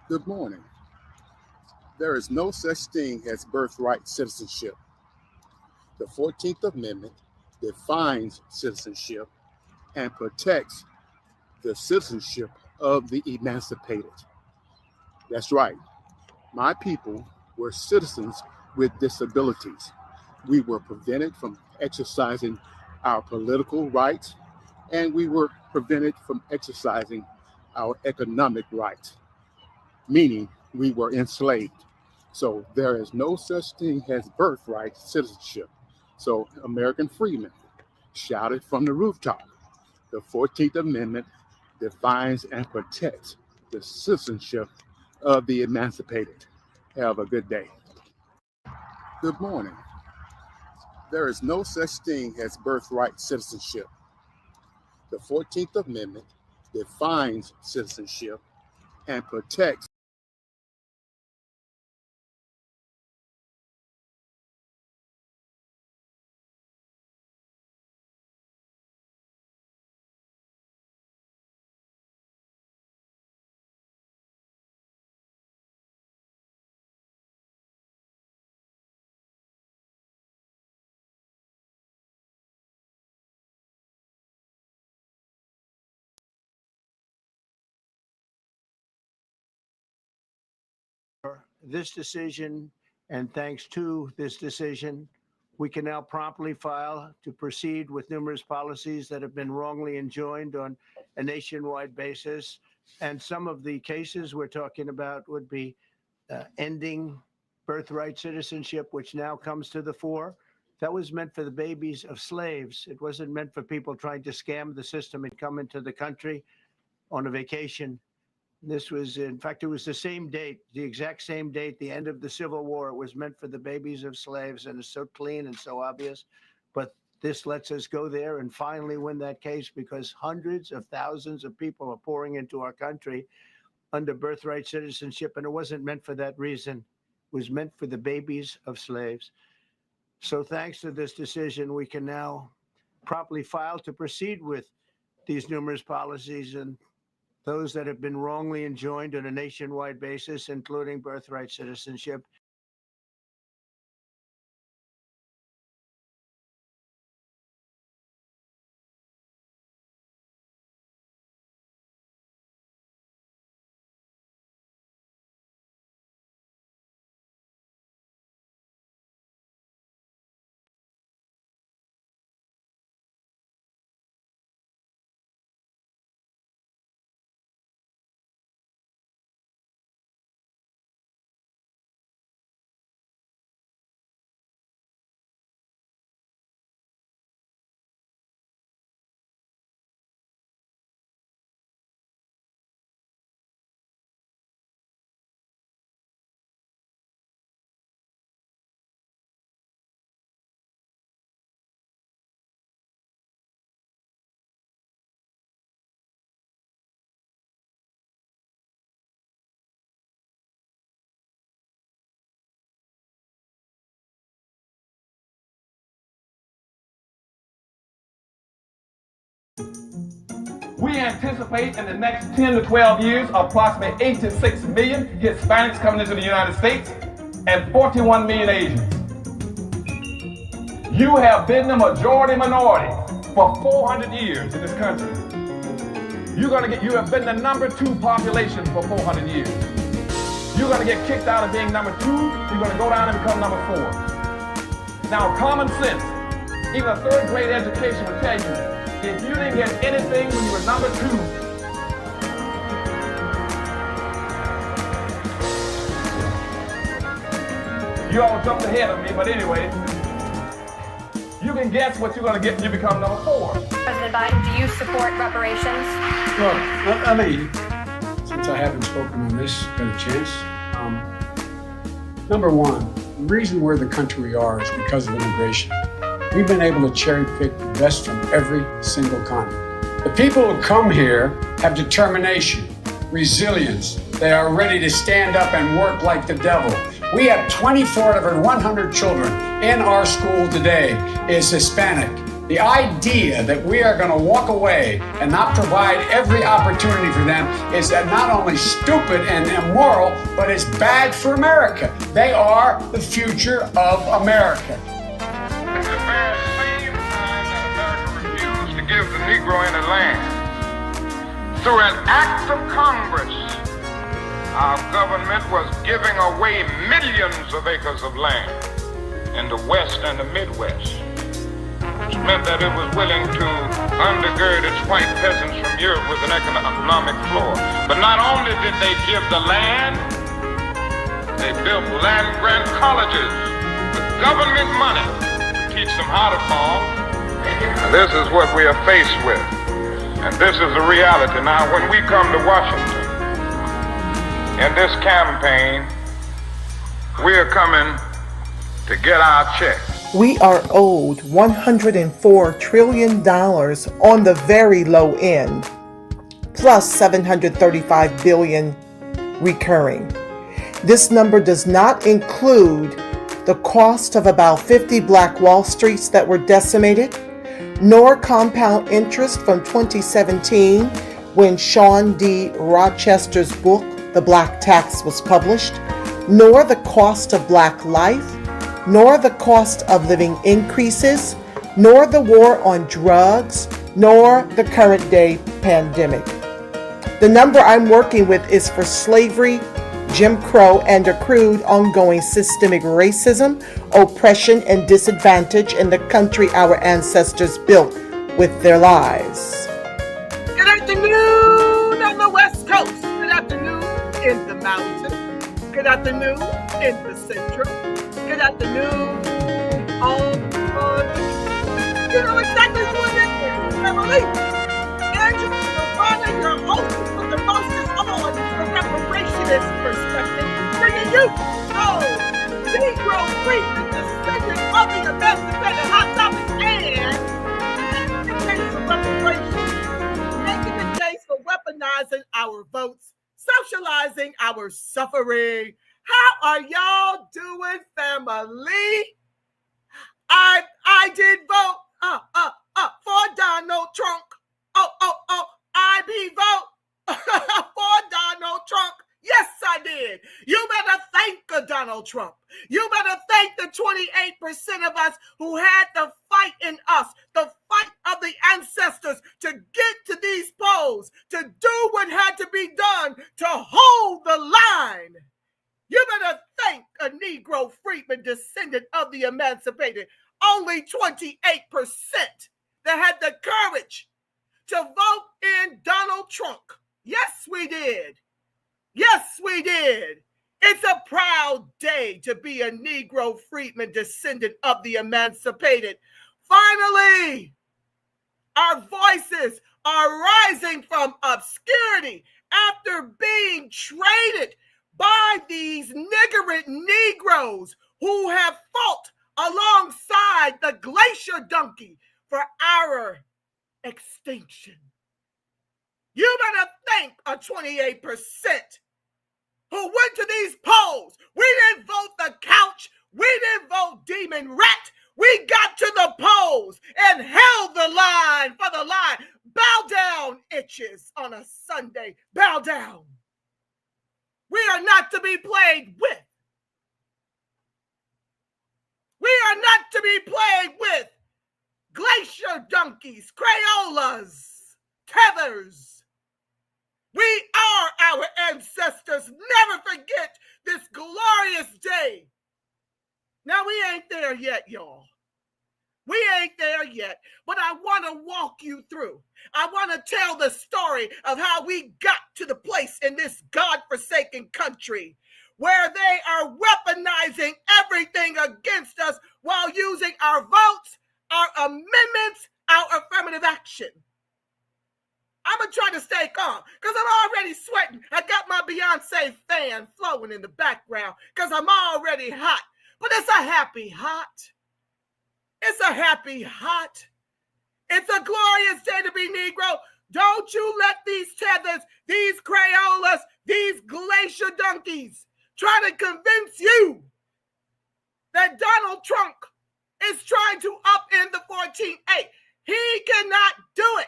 Good morning. There is no such thing as birthright citizenship. The 14th Amendment defines citizenship and protects the citizenship of the emancipated. That's right. My people were citizens with disabilities. We were prevented from exercising our political rights, and we were prevented from exercising our economic rights, meaning we were enslaved. So there is no such thing as birthright citizenship. So American freemen shouted from the rooftop, the 14th Amendment defines and protects the citizenship of the emancipated. Have a good day. Good morning. There is no such thing as birthright citizenship. The 14th Amendment defines citizenship and protects this decision, and thanks to this decision, we can now promptly file to proceed with numerous policies that have been wrongly enjoined on a nationwide basis. And some of the cases we're talking about would be ending birthright citizenship, which now comes to the fore. That was meant for the babies of slaves. It wasn't meant for people trying to scam the system and come into the country on a vacation. This was, in fact, it was the same date, the exact same date, the end of the Civil War. It was meant for the babies of slaves, and it's so clean and so obvious. But this lets us go there and finally win that case, because hundreds of thousands of people are pouring into our country under birthright citizenship, and it wasn't meant for that reason. It was meant for the babies of slaves. So thanks to this decision, we can now promptly file to proceed with these numerous policies and those that have been wrongly enjoined on a nationwide basis, including birthright citizenship. We anticipate in the next 10 to 12 years approximately 8 to 6 million Hispanics coming into the United States and 41 million Asians. You have been the majority minority for 400 years in this country. You have been the #2 population for 400 years. You're going to get kicked out of being #2. You're going to go down and become #4. Now, common sense, even a third grade education will tell you, if you didn't get anything when you were #2, you all jumped ahead of me, but anyway, you can guess what you're going to get when you become #4. President Biden, do you support reparations? Well, I mean, since I haven't spoken on this, got a chance. Number one, the reason we're the country we are is because of immigration. We've been able to cherry pick the best from every single continent. The people who come here have determination, resilience. They are ready to stand up and work like the devil. We have 24 out of 100 children in our school today is Hispanic. The idea that we are going to walk away and not provide every opportunity for them is not only stupid and immoral, but it's bad for America. They are the future of America. At the very same time that America refused to give the Negro any land, through an act of Congress, our government was giving away millions of acres of land in the West and the Midwest. Which meant that it was willing to undergird its white peasants from Europe with an economic floor. But not only did they give the land, they built land-grant colleges with government money to teach them how to farm. And this is what we are faced with. And this is the reality. Now, when we come to Washington, in this campaign, we are coming to get our check. We are owed $104 trillion on the very low end, plus $735 billion recurring. This number does not include the cost of about 50 Black Wall Streets that were decimated, nor compound interest from 2017 when Sean D. Rochester's book, The Black Tax, was published, nor the cost of Black life, nor the cost of living increases, nor the war on drugs, nor the current day pandemic. The number I'm working with is for slavery, Jim Crow, and accrued ongoing systemic racism, oppression, and disadvantage in the country our ancestors built with their lives. Good afternoon on the West Coast. Good afternoon in the mountains. Good afternoon in the central. Good afternoon on you know exactly what it is, Emily. Angela Savannah, your host with the mostest on the reparationist perspective, bringing you Negro freedom, descendant of the emancipated hot topics, and the case for reparations, making the case for weaponizing our votes, socializing our suffering. How are y'all doing, family? I did vote for Donald Trump. I be vote for Donald Trump. Yes, I did. You better thank Donald Trump. You better thank the 28% of us who had the fight in us, the fight of the ancestors to get to these polls, to do what had to be done to hold the line. You better thank a Negro freedman descendant of the emancipated. Only 28% that had the courage to vote in Donald Trump. Yes, we did. Yes, we did. It's a proud day to be a Negro freedman descendant of the emancipated. Finally, our voices are rising from obscurity after being traded by these niggard Negroes who have fought alongside the glacier donkey for our extinction. You better thank a 28% who went to these polls. We didn't vote the couch. We didn't vote demon rat. We got to the polls and held the line for the line. Bow down, itches, on a Sunday. Bow down. We are not to be played with. We are not to be played with. Glacier donkeys, Crayolas, tethers. We are our ancestors. Never forget this glorious day. Now, we ain't there yet, y'all. We ain't there yet, but I want to walk you through. I want to tell the story of how we got to the place in this godforsaken country where they are weaponizing everything against us while using our votes, our amendments, our affirmative action. I'm going to try to stay calm because I'm already sweating. I got my Beyonce fan flowing in the background because I'm already hot. But it's a happy hot. It's a happy hot. It's a glorious day to be Negro. Don't you let these tethers, these Crayolas, these glacier donkeys try to convince you that Donald Trump is trying to upend the 14th. Hey, He cannot do it.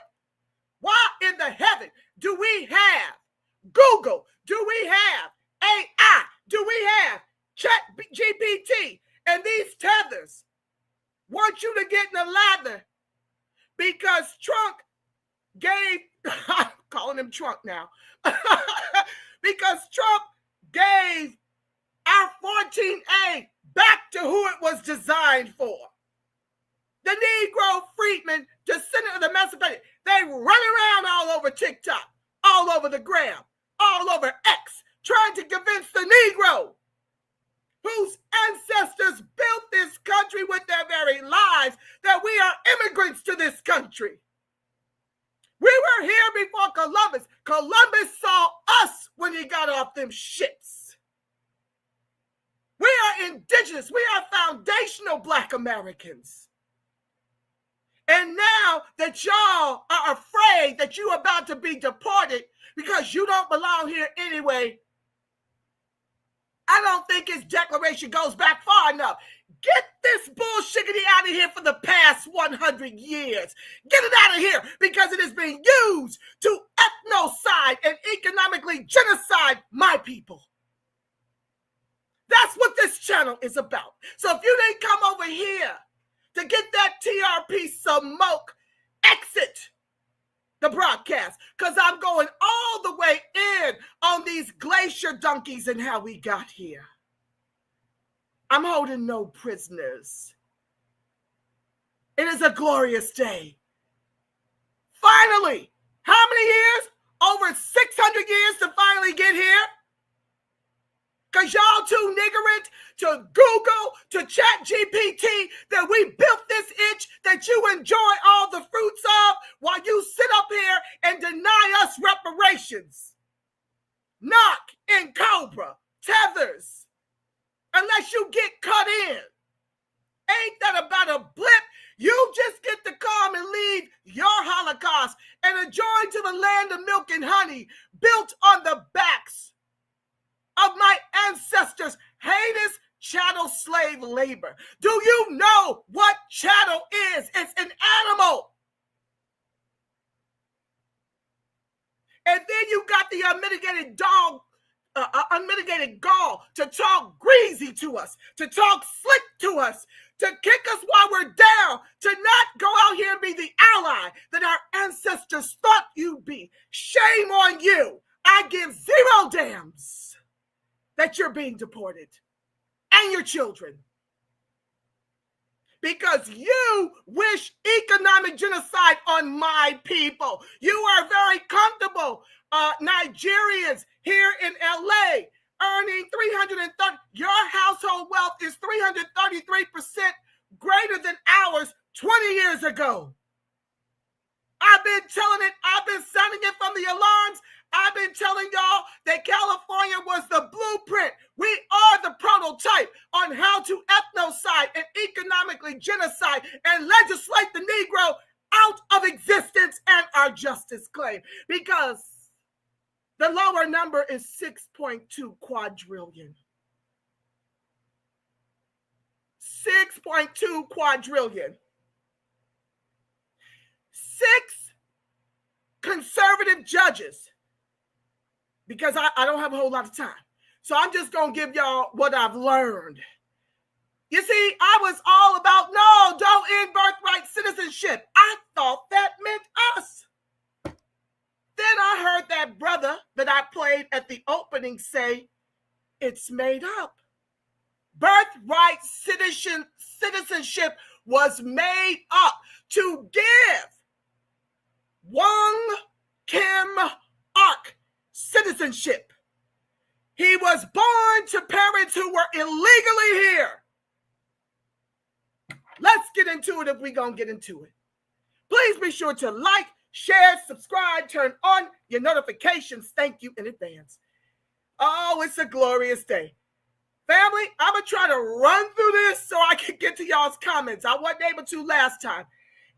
Why in the heaven do we have Google? Do we have AI? Do we have Chat GPT? And these tethers want you to get in the lather because Trump gave, I'm calling him Trump now, because Trump gave our 14A back to who it was designed for. The Negro freedmen, descendant of the emancipated, they run around all over TikTok, all over the gram, all over X, trying to convince the Negro whose ancestors built this country with their very lives that we are immigrants to this country. We were here before Columbus. Columbus saw us when he got off them ships. We are indigenous. We are foundational Black Americans. And now that y'all are afraid that you're about to be deported because you don't belong here anyway, I don't think his declaration goes back far enough. Get this bullshiggity out of here for the past 100 years. Get it out of here because it has been used to ethnocide and economically genocide my people. That's what this channel is about. So if you didn't come over here to get that TRP smoke, exit the broadcast because I'm going all the way in on these glacier donkeys and how we got here. I'm holding no prisoners. It is a glorious day. Finally, how many years? Over 600 years to finally get here? Because y'all too ignorant to Google, to Chat GPT, that we built this itch that you enjoy all the fruits of while you sit up here and deny us reparations. Knock in Cobra, tethers, unless you get cut in. Ain't that about a blip? You just get to come and leave your Holocaust and adjourn to the land of milk and honey built on the backs of my ancestors' heinous chattel slave labor. Do you know what chattel is? It's an animal. And then you got the unmitigated gall to talk greasy to us, to talk slick to us, to kick us while we're down, to not go out here and be the ally that our ancestors thought you'd be. Shame on you. I give zero damns that you're being deported and your children because you wish economic genocide on my people. You are very comfortable, Nigerians here in LA earning 330. Your household wealth is 333% greater than ours 20 years ago. I've been telling it. I've been sounding it from the alarms. I've been telling y'all that California was the blueprint. We are the prototype on how to ethnocide and economically genocide and legislate the Negro out of existence and our justice claim. Because the lower number is 6.2 quadrillion. 6.2 quadrillion. 6 conservative judges. Because I don't have a whole lot of time. So I'm just going to give y'all what I've learned. You see, I was all about, no, don't end birthright citizenship. I thought that meant us. Then I heard that brother that I played at the opening say, it's made up. Birthright citizenship was made up to give Wong Kim Ark citizenship. He was born to parents who were illegally here. Let's get into it if we're going to get into it. Please be sure to like, share, subscribe, turn on your notifications. Thank you in advance. Oh, it's a glorious day. Family, I'm going to try to run through this so I can get to y'all's comments. I wasn't able to last time.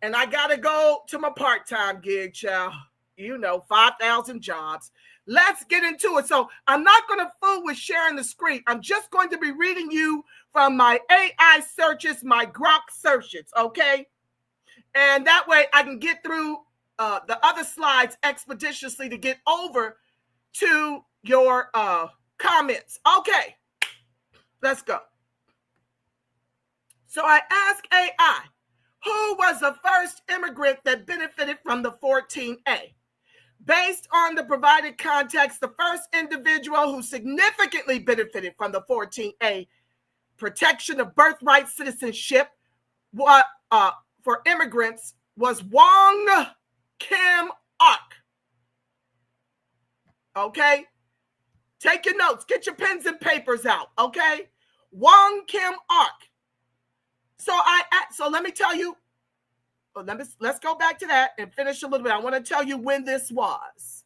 And I got to go to my part-time gig, child. You know, 5,000 jobs. Let's get into it. So I'm not going to fool with sharing the screen. I'm just going to be reading you from my AI searches, my Grok searches, okay? And that way I can get through the other slides expeditiously to get over to your comments. Okay, let's go. So I asked AI, who was the first immigrant that benefited from the 14A? Based on the provided context, the first individual who significantly benefited from the 14A protection of birthright citizenship for immigrants was Wong Kim Ark. Okay? Take your notes. Get your pens and papers out. Okay? Wong Kim Ark. So let me tell you, let's go back to that and finish a little bit. I want to tell you when this was.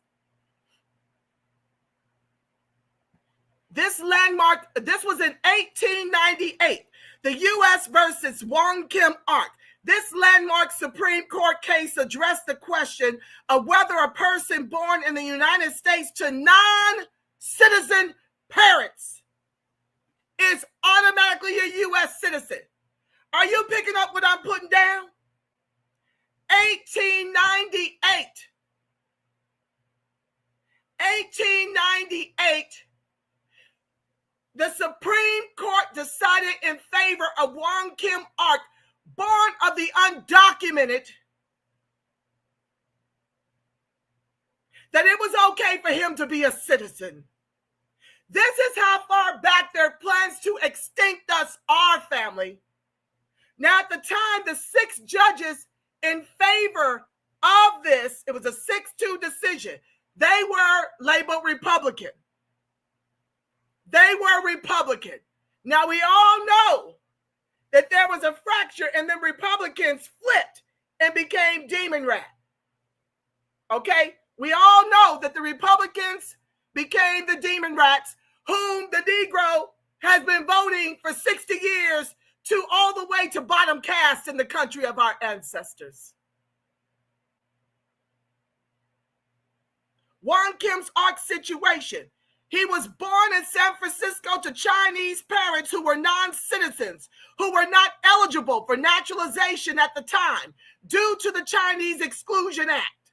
This was in 1898. The U.S. versus Wong Kim Ark. This landmark Supreme Court case addressed the question of whether a person born in the United States to non-citizen parents is automatically a U.S. citizen. Are you picking up what I'm putting down? 1898. 1898. The Supreme Court decided in favor of Wong Kim Ark, born of the undocumented, that it was okay for him to be a citizen. This is how far back their plans to extinct us are, family. Now, at the time, the 6 judges in favor of this, it was a 6-2 decision. They were labeled Republican. They were Republican. Now, we all know that there was a fracture and the Republicans flipped and became DEMONRATS. Okay? We all know that the Republicans became the DEMONRATS, whom the Negro has been voting for 60 years to all the way to bottom caste in the country of our ancestors. Wong Kim Ark's situation. He was born in San Francisco to Chinese parents who were non-citizens, who were not eligible for naturalization at the time due to the Chinese Exclusion Act.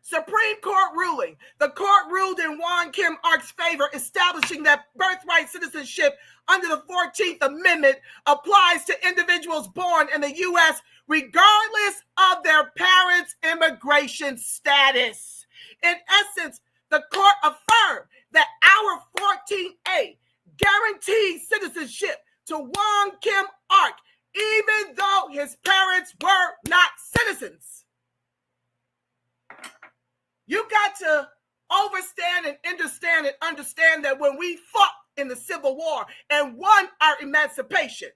Supreme Court ruling. The court ruled in Wong Kim Ark's favor, establishing that birthright citizenship under the 14th Amendment applies to individuals born in the U.S. regardless of their parents' immigration status. In essence, the court affirmed that our 14A guarantees citizenship to Wong Kim Ark, even though his parents were not citizens. You got to understand that when we fought in the Civil War and won our emancipation,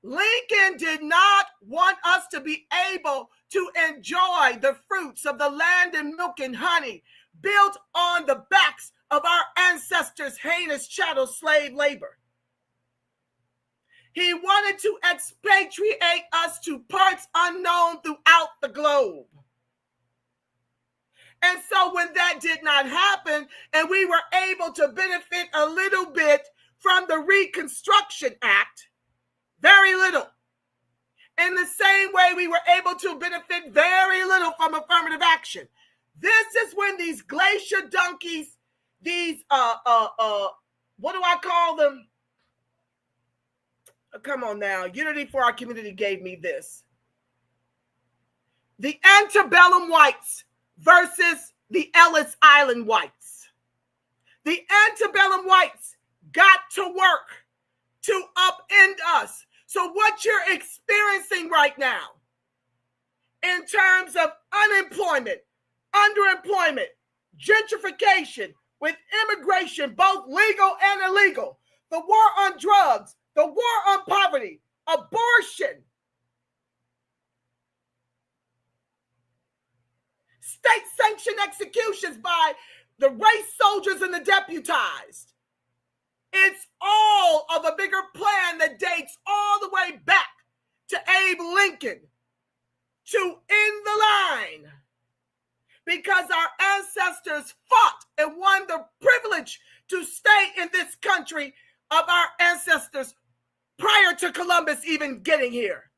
Lincoln did not want us to be able to enjoy the fruits of the land and milk and honey built on the backs of our ancestors' heinous chattel slave labor. He wanted to expatriate us to parts unknown throughout the globe. And so when that did not happen, and we were able to benefit a little bit from the Reconstruction Act, very little. In the same way, we were able to benefit very little from affirmative action. This is when these glacier donkeys, these, what do I call them? Come on now. Unity for Our Community gave me this. The antebellum whites versus the Ellis Island whites. The antebellum whites got to work to upend us. So what you're experiencing right now in terms of unemployment, underemployment, gentrification, with immigration, both legal and illegal, the war on drugs, the war on poverty, abortion, state-sanctioned executions by the race soldiers and the deputized. It's all of a bigger plan that dates all the way back to Abe Lincoln to end the line, because our ancestors fought and won the privilege to stay in this country of our ancestors prior to Columbus even getting here.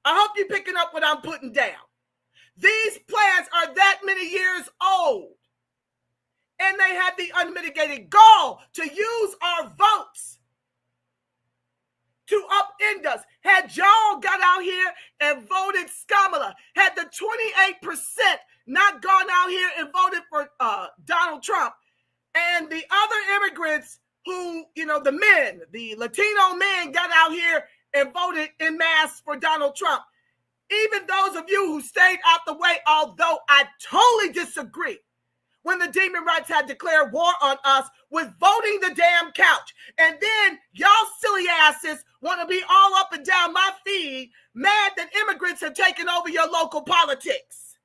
I hope you're picking up what I'm putting down. These plans are that many years old. And they had the unmitigated gall to use our votes to upend us. Had y'all got out here and voted Kamala, had the 28% not gone out here and voted for Donald Trump, and the other immigrants who, the men, the Latino men got out here and voted en masse for Donald Trump. Even those of you who stayed out the way, although I totally disagree when the DEMONRATS had declared war on us with voting the damn couch. And then y'all silly asses want to be all up and down my feed, mad that immigrants have taken over your local politics.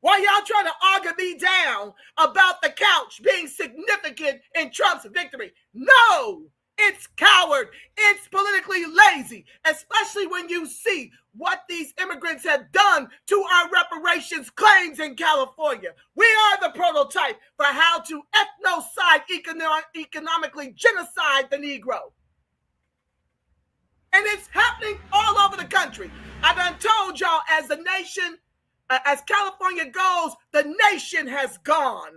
While y'all trying to argue me down about the couch being significant in Trump's victory. No, it's coward. It's politically lazy, especially when you see what these immigrants have done to our reparations claims in California. We are the prototype for how to ethnocide, economically genocide the Negro. And it's happening all over the country. I done told y'all, as the nation, as California goes, the nation has gone.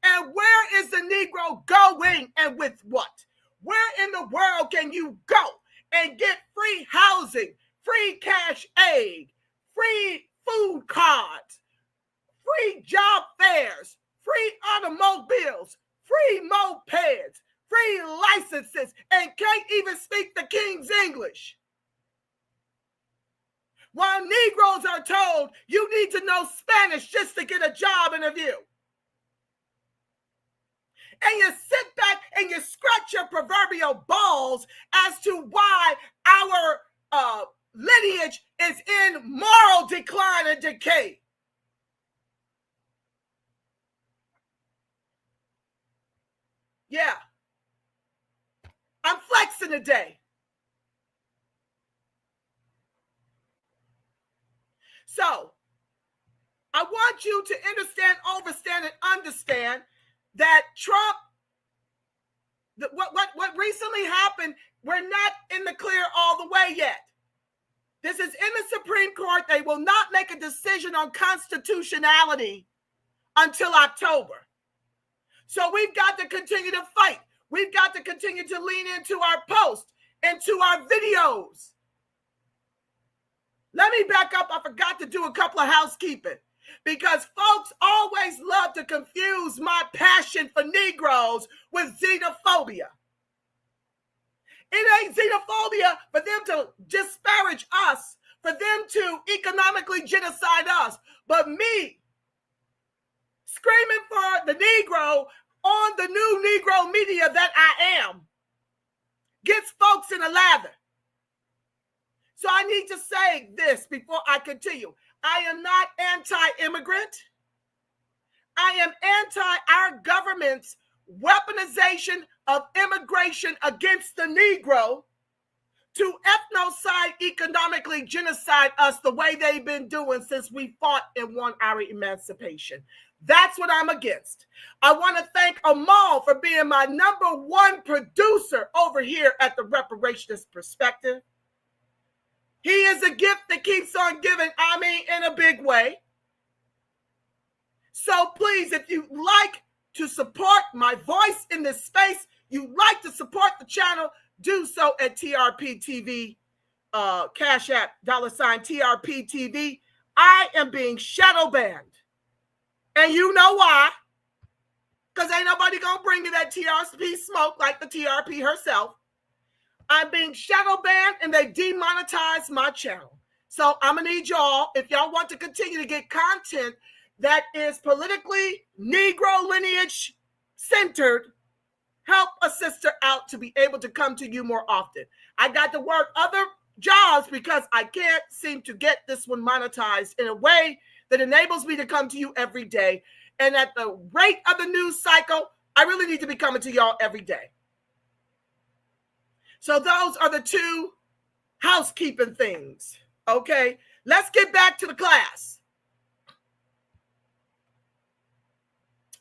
And where is the Negro going, and with what? Where in the world can you go and get free housing, free cash aid, free food cards, free job fairs, free automobiles, free mopeds, free licenses, and can't even speak the King's English? While Negroes are told you need to know Spanish just to get a job interview. And you sit back and you scratch your proverbial balls as to why our lineage is in moral decline and decay. Yeah. I'm flexing today. So, I want you to understand, overstand, and understand that Trump, what recently happened, we're not in the clear all the way yet. This is in the Supreme Court. They will not make a decision on constitutionality until October. So we've got to continue to fight. We've got to continue to lean into our posts, into our videos. Let me back up. I forgot to do a couple of housekeeping, because folks always love to confuse my passion for Negroes with xenophobia. It ain't xenophobia for them to disparage us, for them to economically genocide us, but me screaming for the Negro on the new Negro media that I am gets folks in a lather. So I need to say this before I continue. I am not anti-immigrant. I am anti our government's weaponization of immigration against the Negro to ethnocide, economically genocide us the way they've been doing since we fought and won our emancipation. That's what I'm against. I want to thank Amal for being my #1 producer over here at the Reparations Perspective. He is a gift that keeps on giving, I mean, in a big way. So please, if you like to support my voice in this space, you like to support the channel, do so at TRP-TV, Cash App, $ TRP-TV. I am being shadow banned. And you know why? Because ain't nobody going to bring you that TRP smoke like the TRP herself. I'm being shadow banned and they demonetized my channel. So I'm going to need y'all, if y'all want to continue to get content that is politically Negro lineage centered, help a sister out to be able to come to you more often. I got to work other jobs because I can't seem to get this one monetized in a way that enables me to come to you every day. And at the rate of the news cycle, I really need to be coming to y'all every day. So those are the 2 housekeeping things. Okay, let's get back to the class.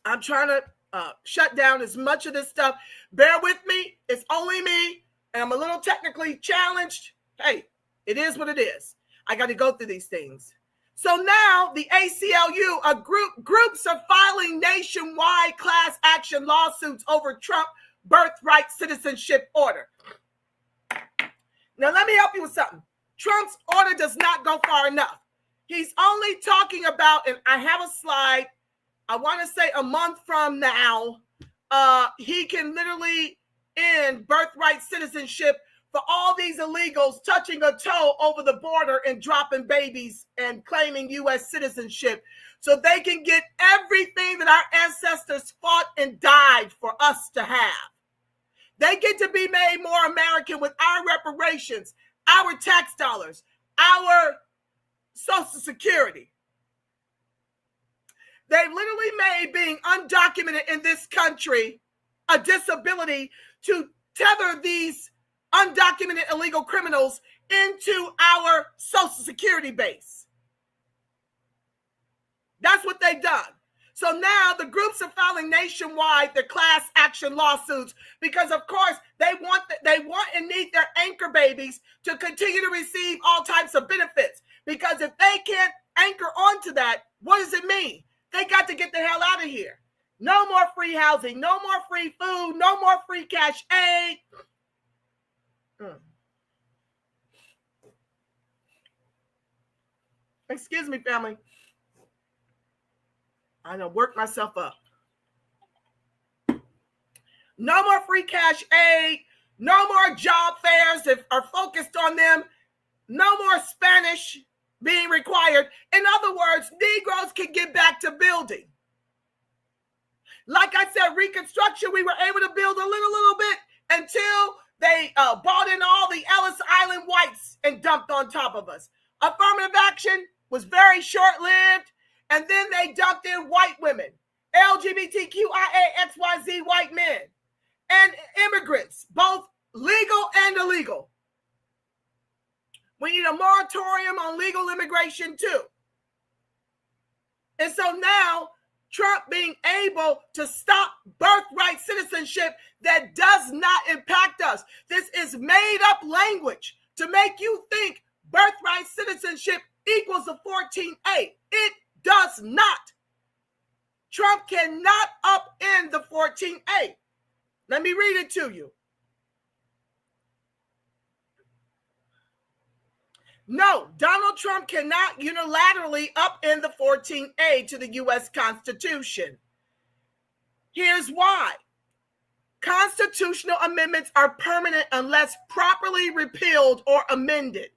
I'm trying to shut down as much of this stuff. Bear with me. It's only me, and I'm a little technically challenged. Hey, It is what it is. I got to go through these things. So now the ACLU, groups are filing nationwide class action lawsuits over Trump birthright citizenship order. Now let me help you with something. Trump's order does not go far enough. He's only talking about, and I have a slide, I want to say a month from now, he can literally end birthright citizenship for all these illegals touching a toe over the border and dropping babies and claiming U.S. citizenship so they can get everything that our ancestors fought and died for us to have. They get to be made more American with our reparations, our tax dollars, our Social Security. They've literally made being undocumented in this country a disability to tether these undocumented illegal criminals into our Social Security base. That's what they've done. So now the groups are filing nationwide their class action lawsuits because, of course, they want and need their anchor babies to continue to receive all types of benefits. Because if they can't anchor onto that, what does it mean? They got to get the hell out of here. No more free housing, no more free food, no more free cash aid. Excuse me, family. I done worked myself up. No more free cash aid. No more job fairs that are focused on them. No more Spanish being required. In other words, Negroes can get back to building. Like I said, Reconstruction, we were able to build a little bit until they brought in all the Ellis Island whites and dumped on top of us. Affirmative action was very short-lived, and then they dumped in white women, LGBTQIAXYZ white men, and immigrants, both legal and illegal. We need a moratorium on legal immigration too. And so now, Trump being able to stop birthright citizenship that does not impact us. This is made up language to make you think birthright citizenship equals a 14A. It does not. Trump cannot upend the 14A. Let me read it to you. No, Donald Trump cannot unilaterally upend the 14A to the U.S. Constitution. Here's why. Constitutional amendments are permanent unless properly repealed or amended.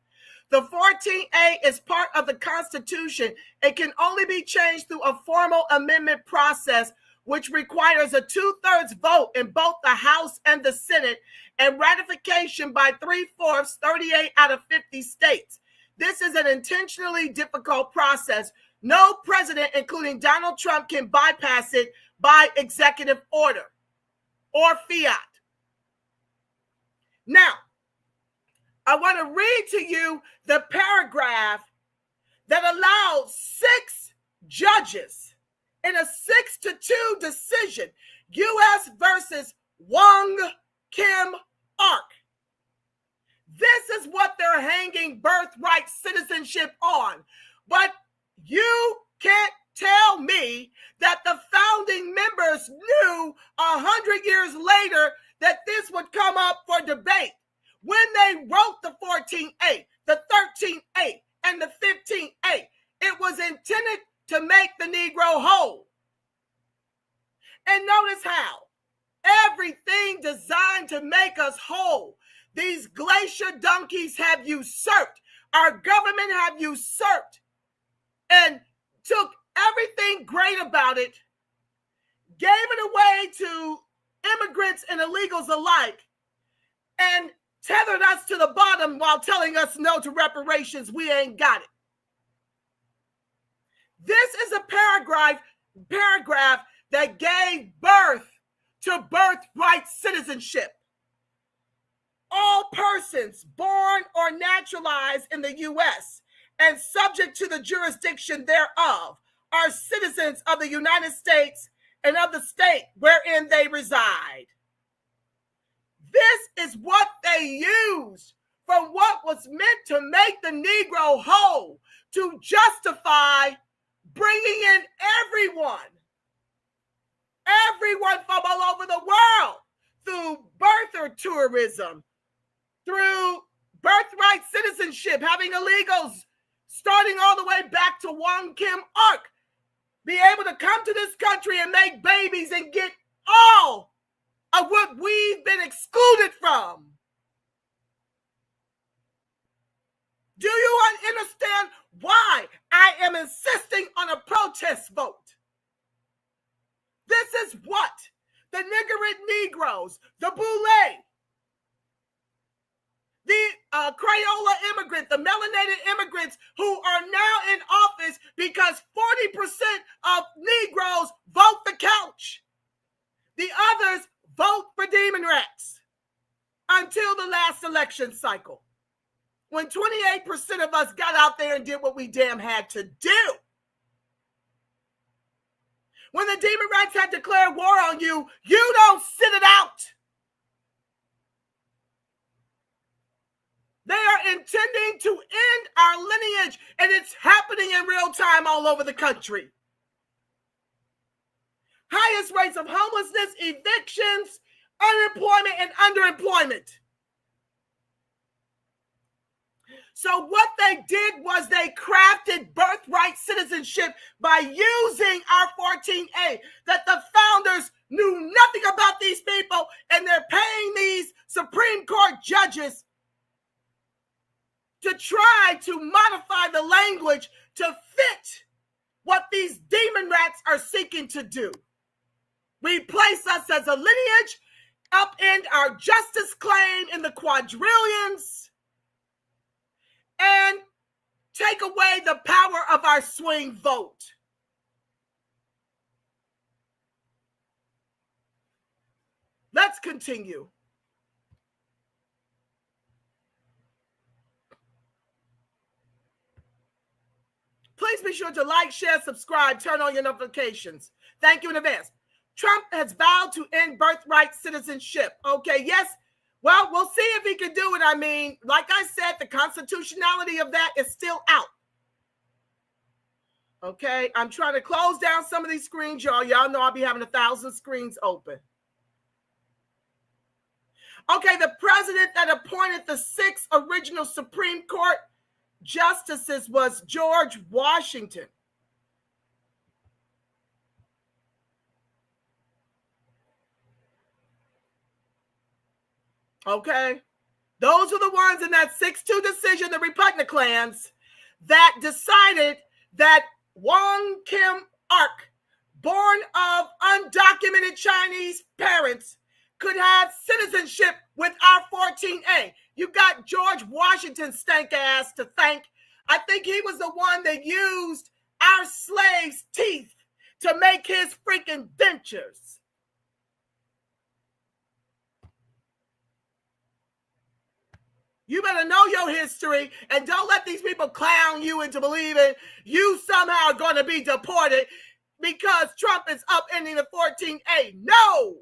The 14A is part of the Constitution. It can only be changed through a formal amendment process, which requires a 2/3 vote in both the House and the Senate and ratification by 3/4, 38 out of 50 states. This is an intentionally difficult process. No president, including Donald Trump, can bypass it by executive order or fiat. Now, I want to read to you the paragraph that allowed 6 judges in a 6-2 decision, U.S. versus Wong Kim Ark. This is what they're hanging birthright citizenship on. But you can't tell me that the founding members knew 100 years later that this would come up for debate. When they wrote the 14A, the 13A, and the 15A, it was intended to make the Negro whole. And notice how everything designed to make us whole, these glacier donkeys have usurped, our government have usurped, and took everything great about it, gave it away to immigrants and illegals alike, and tethered us to the bottom while telling us no to reparations. We ain't got it. This is a paragraph that gave birth to birthright citizenship. All persons born or naturalized in the U.S. and subject to the jurisdiction thereof are citizens of the United States and of the state wherein they reside. This is what they used from what was meant to make the Negro whole, to justify bringing in everyone from all over the world through birther tourism, through birthright citizenship, having illegals starting all the way back to Wong Kim Ark, be able to come to this country and make babies and get all of what we've been excluded from. Do you understand why I am insisting on a protest vote? This is what the niggerate Negroes, the Boule, the Crayola immigrant, the melanated immigrants who are now in office because 40% of Negroes vote the couch. The others vote for DEMONRATS until the last election cycle, when 28% of us got out there and did what we damn had to do. When the DEMONRATS had declared war on you, you don't sit it out. They are intending to end our lineage, and it's happening in real time all over the country. Highest rates of homelessness, evictions, unemployment, and underemployment. So what they did was they crafted birthright citizenship by using our 14A, that the founders knew nothing about these people, and they're paying these Supreme Court judges to try to modify the language to fit what these DEMONRATS are seeking to do. Replace us as a lineage, upend our justice claim in the quadrillions, and take away the power of our swing vote. Let's continue. Please be sure to like, share, subscribe, turn on your notifications. Thank you in advance. Trump has vowed to end birthright citizenship. Okay, yes. Well, we'll see if he can do it. I mean, like I said, the constitutionality of that is still out. Okay, I'm trying to close down some of these screens, y'all. Y'all know I'll be having 1,000 screens open. Okay, the president that appointed the 6 original Supreme Court justices was George Washington. Okay, those are the ones in that 6-2 decision, the repugnant clans, that decided that Wong Kim Ark, born of undocumented Chinese parents, could have citizenship with our 14A. You got George Washington stank ass to thank. I think he was the one that used our slaves' teeth to make his freaking dentures. You better know your history, and don't let these people clown you into believing you somehow are going to be deported because Trump is upending the 14A. No!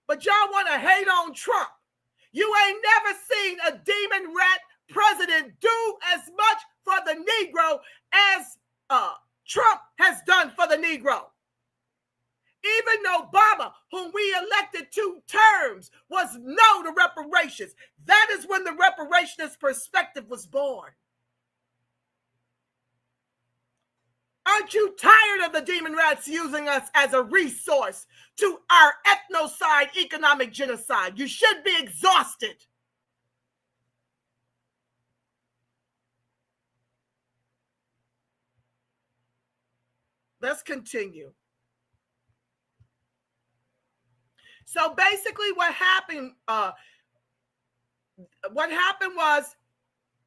But y'all want to hate on Trump. You ain't never seen a demon rat president do as much for the Negro as Trump has done for the Negro. Even Obama, whom we elected 2 terms, was no to reparations. That is when the reparationist perspective was born. Aren't you tired of the demon rats using us as a resource to our ethnocide economic genocide? You should be exhausted. Let's continue. So basically what happened was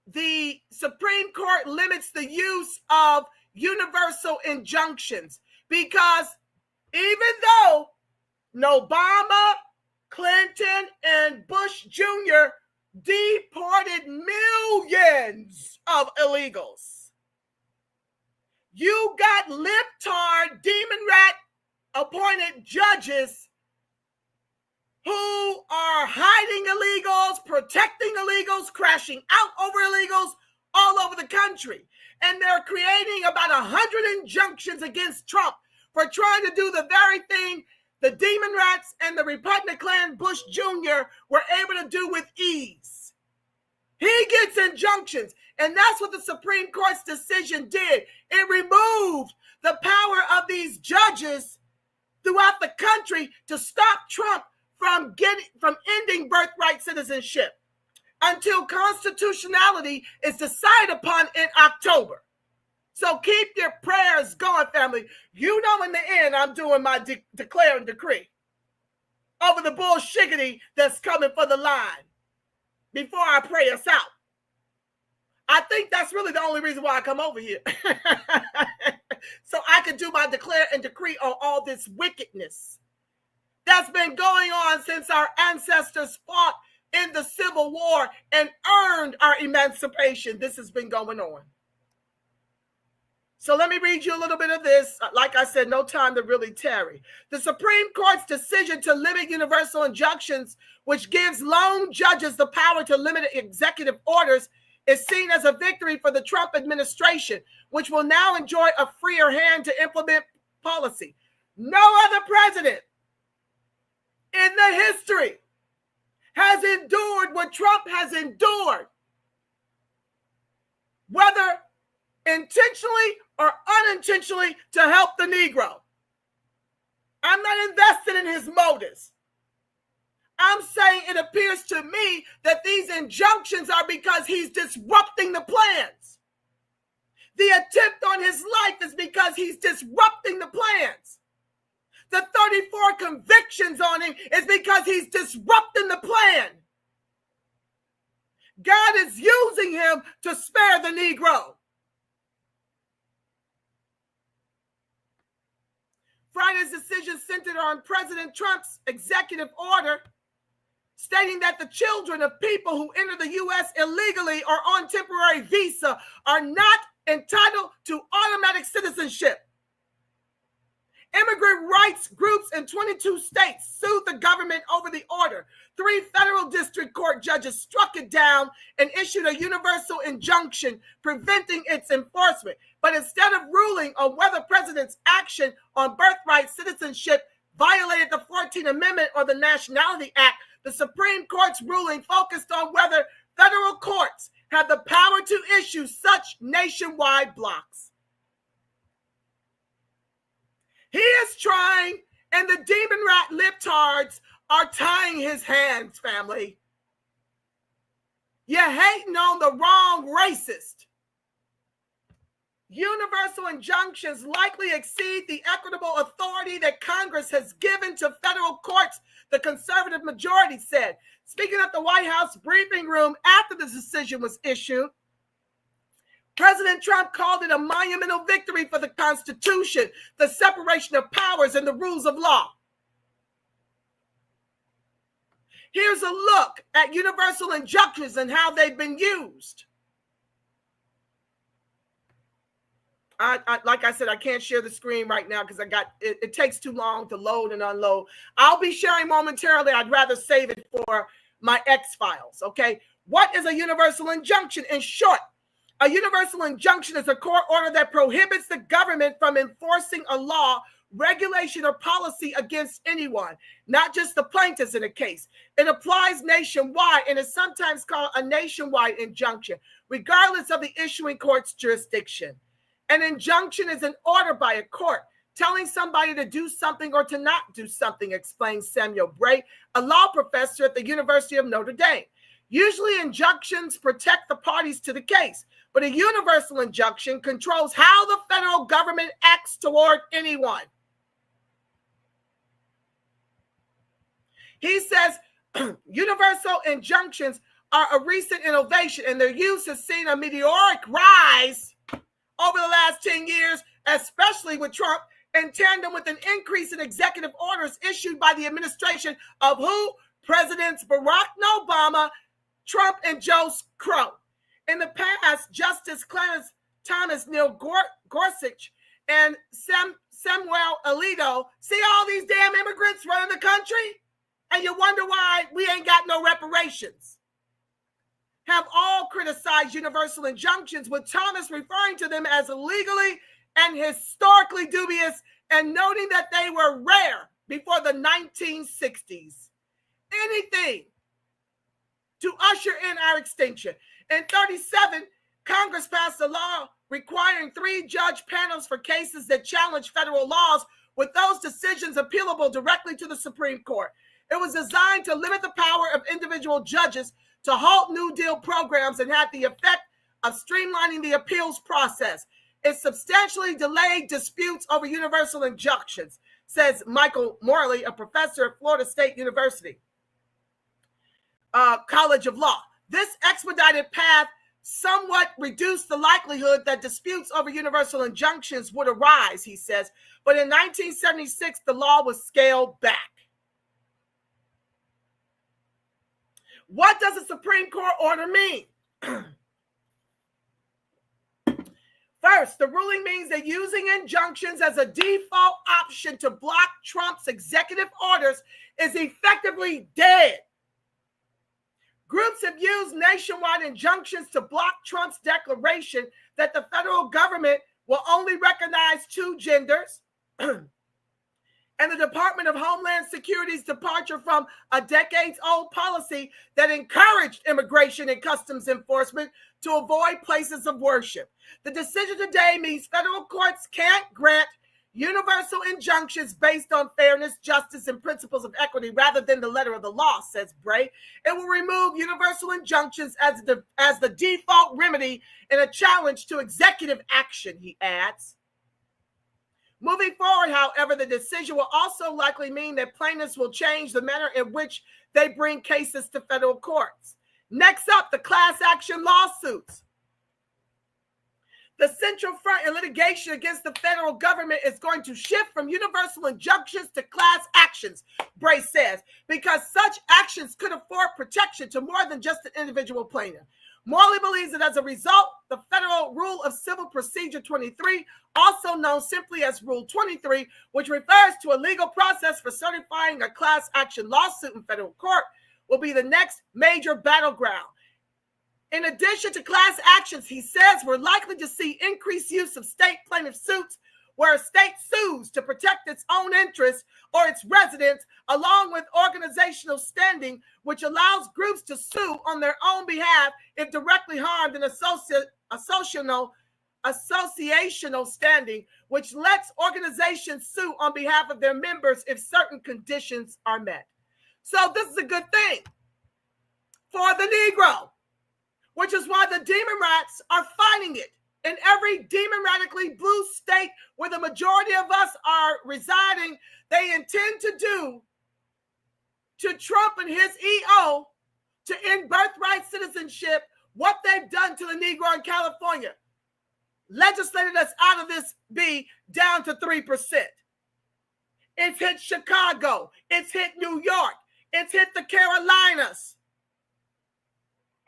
the Supreme Court limits the use of universal injunctions, because even though Obama, Clinton, and Bush Jr. deported millions of illegals, you got libtard, demon rat appointed judges who are hiding illegals, protecting illegals, crashing out over illegals all over the country. And they're creating about 100 injunctions against Trump for trying to do the very thing the DEMONRATS and the Republican clan Bush Jr. were able to do with ease. He gets injunctions, and that's what the Supreme Court's decision did. It removed the power of these judges throughout the country to stop Trump from ending birthright citizenship until constitutionality is decided upon in October. So keep your prayers going, family. You know, in the end, I'm doing my declare and decree over the bullshiggity that's coming for the line before I pray us out. I think that's really the only reason why I come over here. So I can do my declare and decree on all this wickedness that's been going on since our ancestors fought in the Civil War and earned our emancipation. This has been going on. So let me read you a little bit of this. Like I said, no time to really tarry. The Supreme Court's decision to limit universal injunctions, which gives lone judges the power to limit executive orders, is seen as a victory for the Trump administration, which will now enjoy a freer hand to implement policy. No other president in the history has endured what Trump has endured, whether intentionally or unintentionally, to help the Negro. I'm not invested in his motives. I'm saying it appears to me that these injunctions are because he's disrupting the plans. The attempt on his life is because he's disrupting the plans. The 34 convictions on him is because he's disrupting the plan. God is using him to spare the Negro. Friday's decision centered on President Trump's executive order stating that the children of people who enter the U.S. illegally or on temporary visa are not entitled to automatic citizenship. Immigrant rights groups in 22 states sued the government over the order. 3 federal district court judges struck it down and issued a universal injunction preventing its enforcement. But instead of ruling on whether president's action on birthright citizenship violated the 14th Amendment or the Nationality Act, the Supreme Court's ruling focused on whether federal courts have the power to issue such nationwide blocks. He is trying, and the demon rat libtards are tying his hands, family. You're hating on the wrong racist. Universal injunctions likely exceed the equitable authority that Congress has given to federal courts, the conservative majority said. Speaking at the White House briefing room after the decision was issued, President Trump called it a monumental victory for the Constitution, the separation of powers, and the rules of law. Here's a look at universal injunctions and how they've been used. Like I said, I can't share the screen right now because it takes too long to load and unload. I'll be sharing momentarily. I'd rather save it for my X files. Okay. What is a universal injunction? In short, a universal injunction is a court order that prohibits the government from enforcing a law, regulation, or policy against anyone, not just the plaintiffs in a case. It applies nationwide and is sometimes called a nationwide injunction, regardless of the issuing court's jurisdiction. An injunction is an order by a court telling somebody to do something or to not do something, explains Samuel Bray, a law professor at the University of Notre Dame. Usually injunctions protect the parties to the case, but a universal injunction controls how the federal government acts toward anyone. He says universal injunctions are a recent innovation, and their use has seen a meteoric rise over the last 10 years, especially with Trump, in tandem with an increase in executive orders issued by the administration of who? Presidents Barack Obama, Trump, and Joe Crow. In the past, Justice Clarence Thomas, Neil Gorsuch, and Samuel Alito, see all these damn immigrants running the country? And you wonder why we ain't got no reparations. Have all criticized universal injunctions, with Thomas referring to them as illegally and historically dubious, and noting that they were rare before the 1960s. Anything to usher in our extinction. In 1937, Congress passed a law requiring 3-judge panels for cases that challenge federal laws, with those decisions appealable directly to the Supreme Court. It was designed to limit the power of individual judges to halt New Deal programs and had the effect of streamlining the appeals process. It substantially delayed disputes over universal injunctions, says Michael Morley, a professor at Florida State University College of Law. This expedited path somewhat reduced the likelihood that disputes over universal injunctions would arise, he says. But in 1976, the law was scaled back. What does a Supreme Court order mean? First, the ruling means that using injunctions as a default option to block Trump's executive orders is effectively dead. Groups have used nationwide injunctions to block Trump's declaration that the federal government will only recognize 2 genders, and the Department of Homeland Security's departure from a decades-old policy that encouraged immigration and customs enforcement to avoid places of worship. The decision today means federal courts can't grant universal injunctions based on fairness, justice, and principles of equity rather than the letter of the law, says Bray. It will remove universal injunctions as the default remedy in a challenge to executive action, he adds. Moving forward, however, the decision will also likely mean that plaintiffs will change the manner in which they bring cases to federal courts. Next up, the class action lawsuits. The central front in litigation against the federal government is going to shift from universal injunctions to class actions, Bray says, because such actions could afford protection to more than just an individual plaintiff. Morley believes that as a result, the Federal Rule of Civil Procedure 23, also known simply as Rule 23, which refers to a legal process for certifying a class action lawsuit in federal court, will be the next major battleground. In addition to class actions, he says we're likely to see increased use of state plaintiff suits, where a state sues to protect its own interests or its residents, along with organizational standing, which allows groups to sue on their own behalf if directly harmed in associational standing, which lets organizations sue on behalf of their members if certain conditions are met. So this is a good thing for the Negro, which is why the DEMONRATS are fighting it. In every democratically blue state where the majority of us are residing, they intend to do to Trump and his EO to end birthright citizenship what they've done to the Negro in California. Legislated us out of this B down to 3%. It's hit Chicago. It's hit New York. It's hit the Carolinas,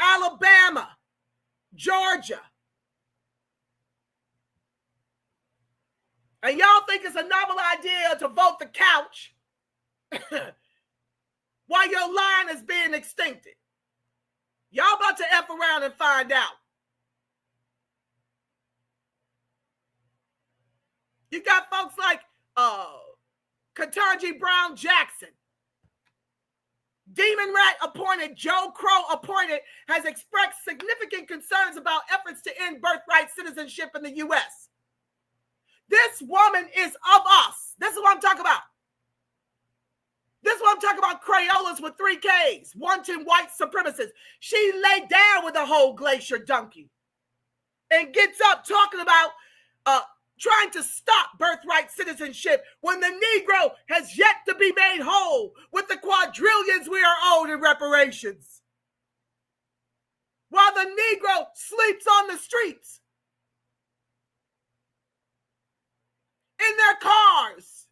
Alabama, Georgia. And y'all think it's a novel idea to vote the couch while your line is being extincted. Y'all about to F around and find out. You got folks like Ketanji Brown Jackson, Demon-Rat appointed, Joe Crow appointed, has expressed significant concerns about efforts to end birthright citizenship in the U.S. This woman is of us. This is what I'm talking about. This is what I'm talking about. Crayolas with 3 Ks, wanton white supremacists. She laid down with a whole glacier donkey and gets up talking about trying to stop birthright citizenship when the Negro has yet to be made whole with the quadrillions we are owed in reparations. While the Negro sleeps on the streets, in their cars,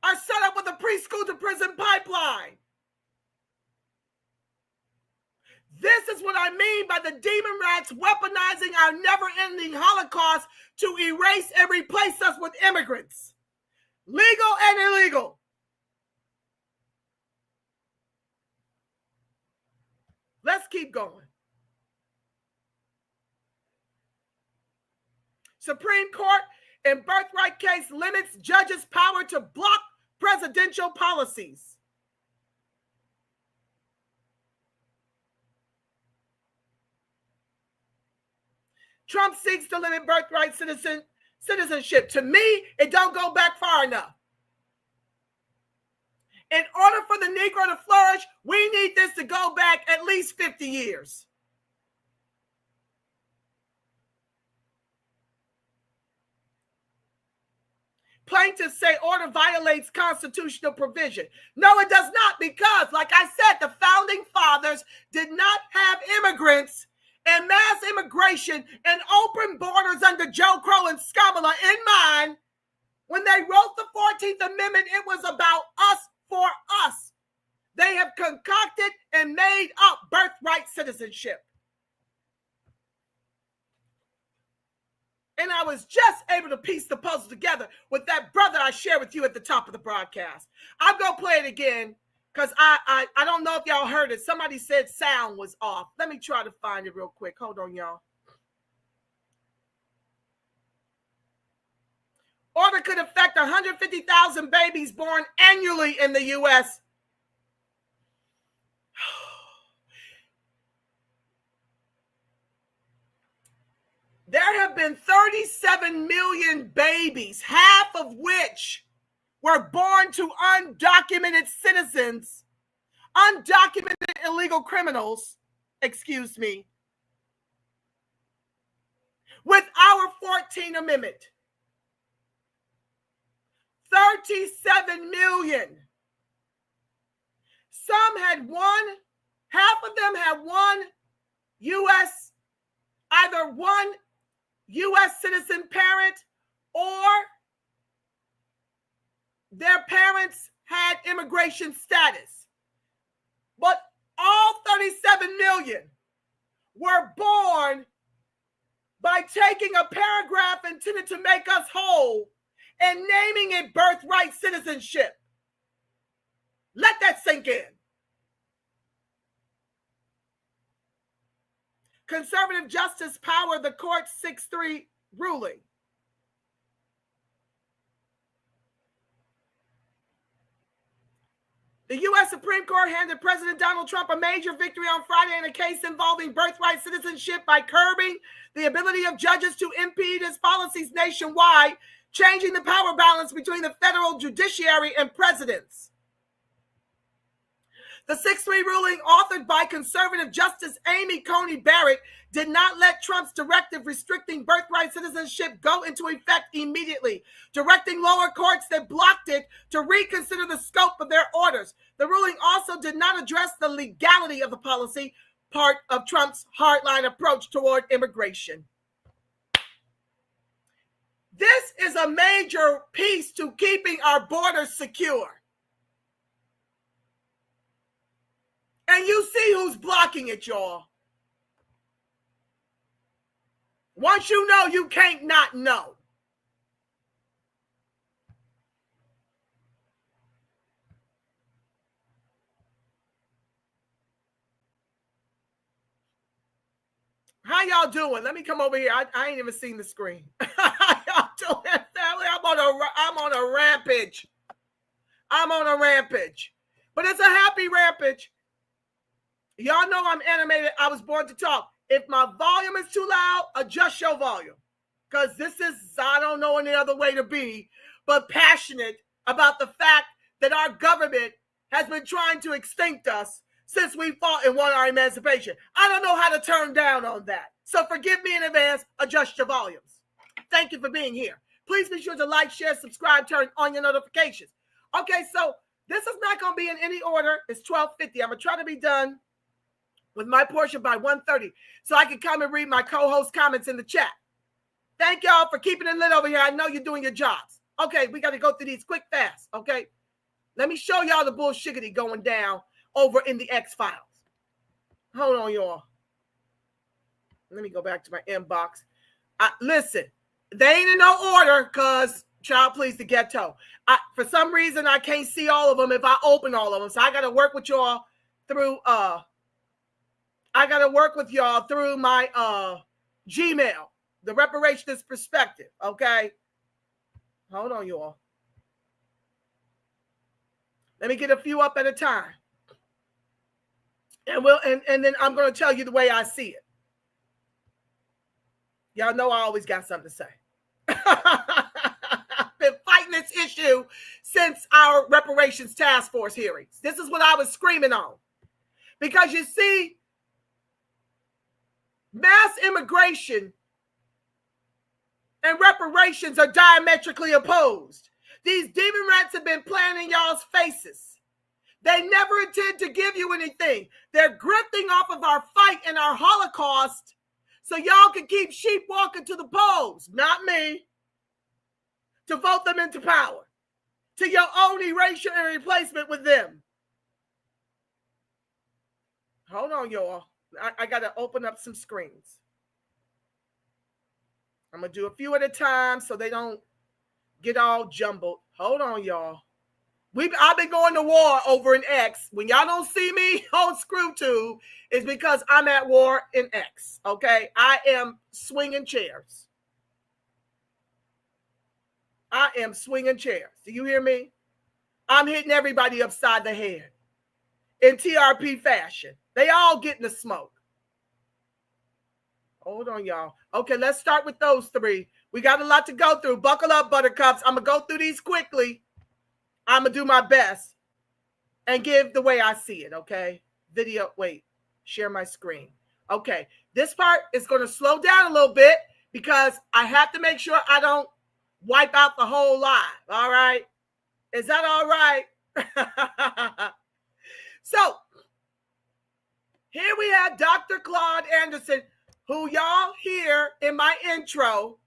are set up with a preschool to prison pipeline. This is what I mean by the DEMONRATS weaponizing our never-ending Holocaust to erase and replace us with immigrants, legal and illegal, Let's keep going. Supreme Court in Birthright case limits judges' power to block presidential policies. Trump seeks to limit birthright citizenship. To me, it don't go back far enough. In order for the Negro to flourish, we need this to go back at least 50 years. Plaintiffs say order violates constitutional provision. No, it does not, because, like I said, the founding fathers did not have immigrants and mass immigration and open borders under Joe Crow and Skamala in mind. When they wrote the 14th Amendment, it was about us for us. They have concocted and made up birthright citizenship. And I was just able to piece the puzzle together with that brother I shared with you at the top of the broadcast. I'm going to play it again because I don't know if y'all heard it. Somebody said sound was off. Let me try to find it real quick. Hold on, y'all. Order could affect 150,000 babies born annually in the U.S. There have been 37 million babies, half of which were born to undocumented citizens, undocumented illegal criminals, excuse me, with our 14th Amendment. 37 million. Some had one, half of them had one U.S., either one U.S. citizen parent or their parents had immigration status. But all 37 million were born by taking a paragraph intended to make us whole and naming it birthright citizenship. Let that sink in. Conservative justice power the court's 6-3 ruling. The U.S. Supreme Court handed President Donald Trump a major victory on Friday in a case involving birthright citizenship by curbing the ability of judges to impede his policies nationwide, changing the power balance between the federal judiciary and presidents. The 6-3 ruling, authored by conservative Justice Amy Coney Barrett, did not let Trump's directive restricting birthright citizenship go into effect immediately, directing lower courts that blocked it to reconsider the scope of their orders. The ruling also did not address the legality of the policy, part of Trump's hardline approach toward immigration. This is a major piece to keeping our borders secure. And you see who's blocking it, y'all. Once you know, you can't not know. How y'all doing? Let me come over here. I ain't even seen the screen. How y'all doing, family? I'm on a rampage. I'm on a rampage. But it's a happy rampage. Y'all know I'm animated. I was born to talk. If my volume is too loud, adjust your volume. Because this is, I don't know any other way to be, but passionate about the fact that our government has been trying to extinct us since we fought and won our emancipation. I don't know how to turn down on that. So forgive me in advance, adjust your volumes. Thank you for being here. Please be sure to like, share, subscribe, turn on your notifications. Okay, so this is not going to be in any order. It's 12:50. I'm going to try to be done with my portion by 1:30 so I can come and read my co-host comments in the chat. Thank y'all for keeping it lit over here. I know you're doing your jobs. Okay, we got to go through these quick fast, okay? Let me show y'all the bullshiggity going down over in the X-Files. Hold on, y'all. Let me go back to my inbox. Listen, they ain't in no order because, child, please, the ghetto. For some reason, I can't see all of them if I open all of them. So I got to work with y'all through I got to work with y'all through my Gmail, the reparationist perspective, okay? Hold on, y'all. Let me get a few up at a time. And then I'm going to tell you the way I see it. Y'all know I always got something to say. I've been fighting this issue since our reparations task force hearings. This is what I was screaming on. Because you see, mass immigration and reparations are diametrically opposed. These demon rats have been playing in y'all's faces. They never intend to give you anything. They're grifting off of our fight and our Holocaust so y'all can keep sheep walking to the polls, not me, to vote them into power, to your own erasure and replacement with them. Hold on, y'all. I got to open up some screens. I'm going to do a few at a time so they don't get all jumbled. Hold on, y'all. I've been going to war over in X. When y'all don't see me on ScrewTube, it's because I'm at war in X, okay? I am swinging chairs. I am swinging chairs. Do you hear me? I'm hitting everybody upside the head in TRP fashion. They all getting the smoke. Hold on, y'all. Okay, let's start with those three. We got a lot to go through. Buckle up, buttercups. I'm going to go through these quickly. I'm going to do my best and give the way I see it, okay? Video, wait, share my screen. Okay, this part is going to slow down a little bit because I have to make sure I don't wipe out the whole live, all right? Is that all right? So, here we have Dr. Claude Anderson, who y'all hear in my intro,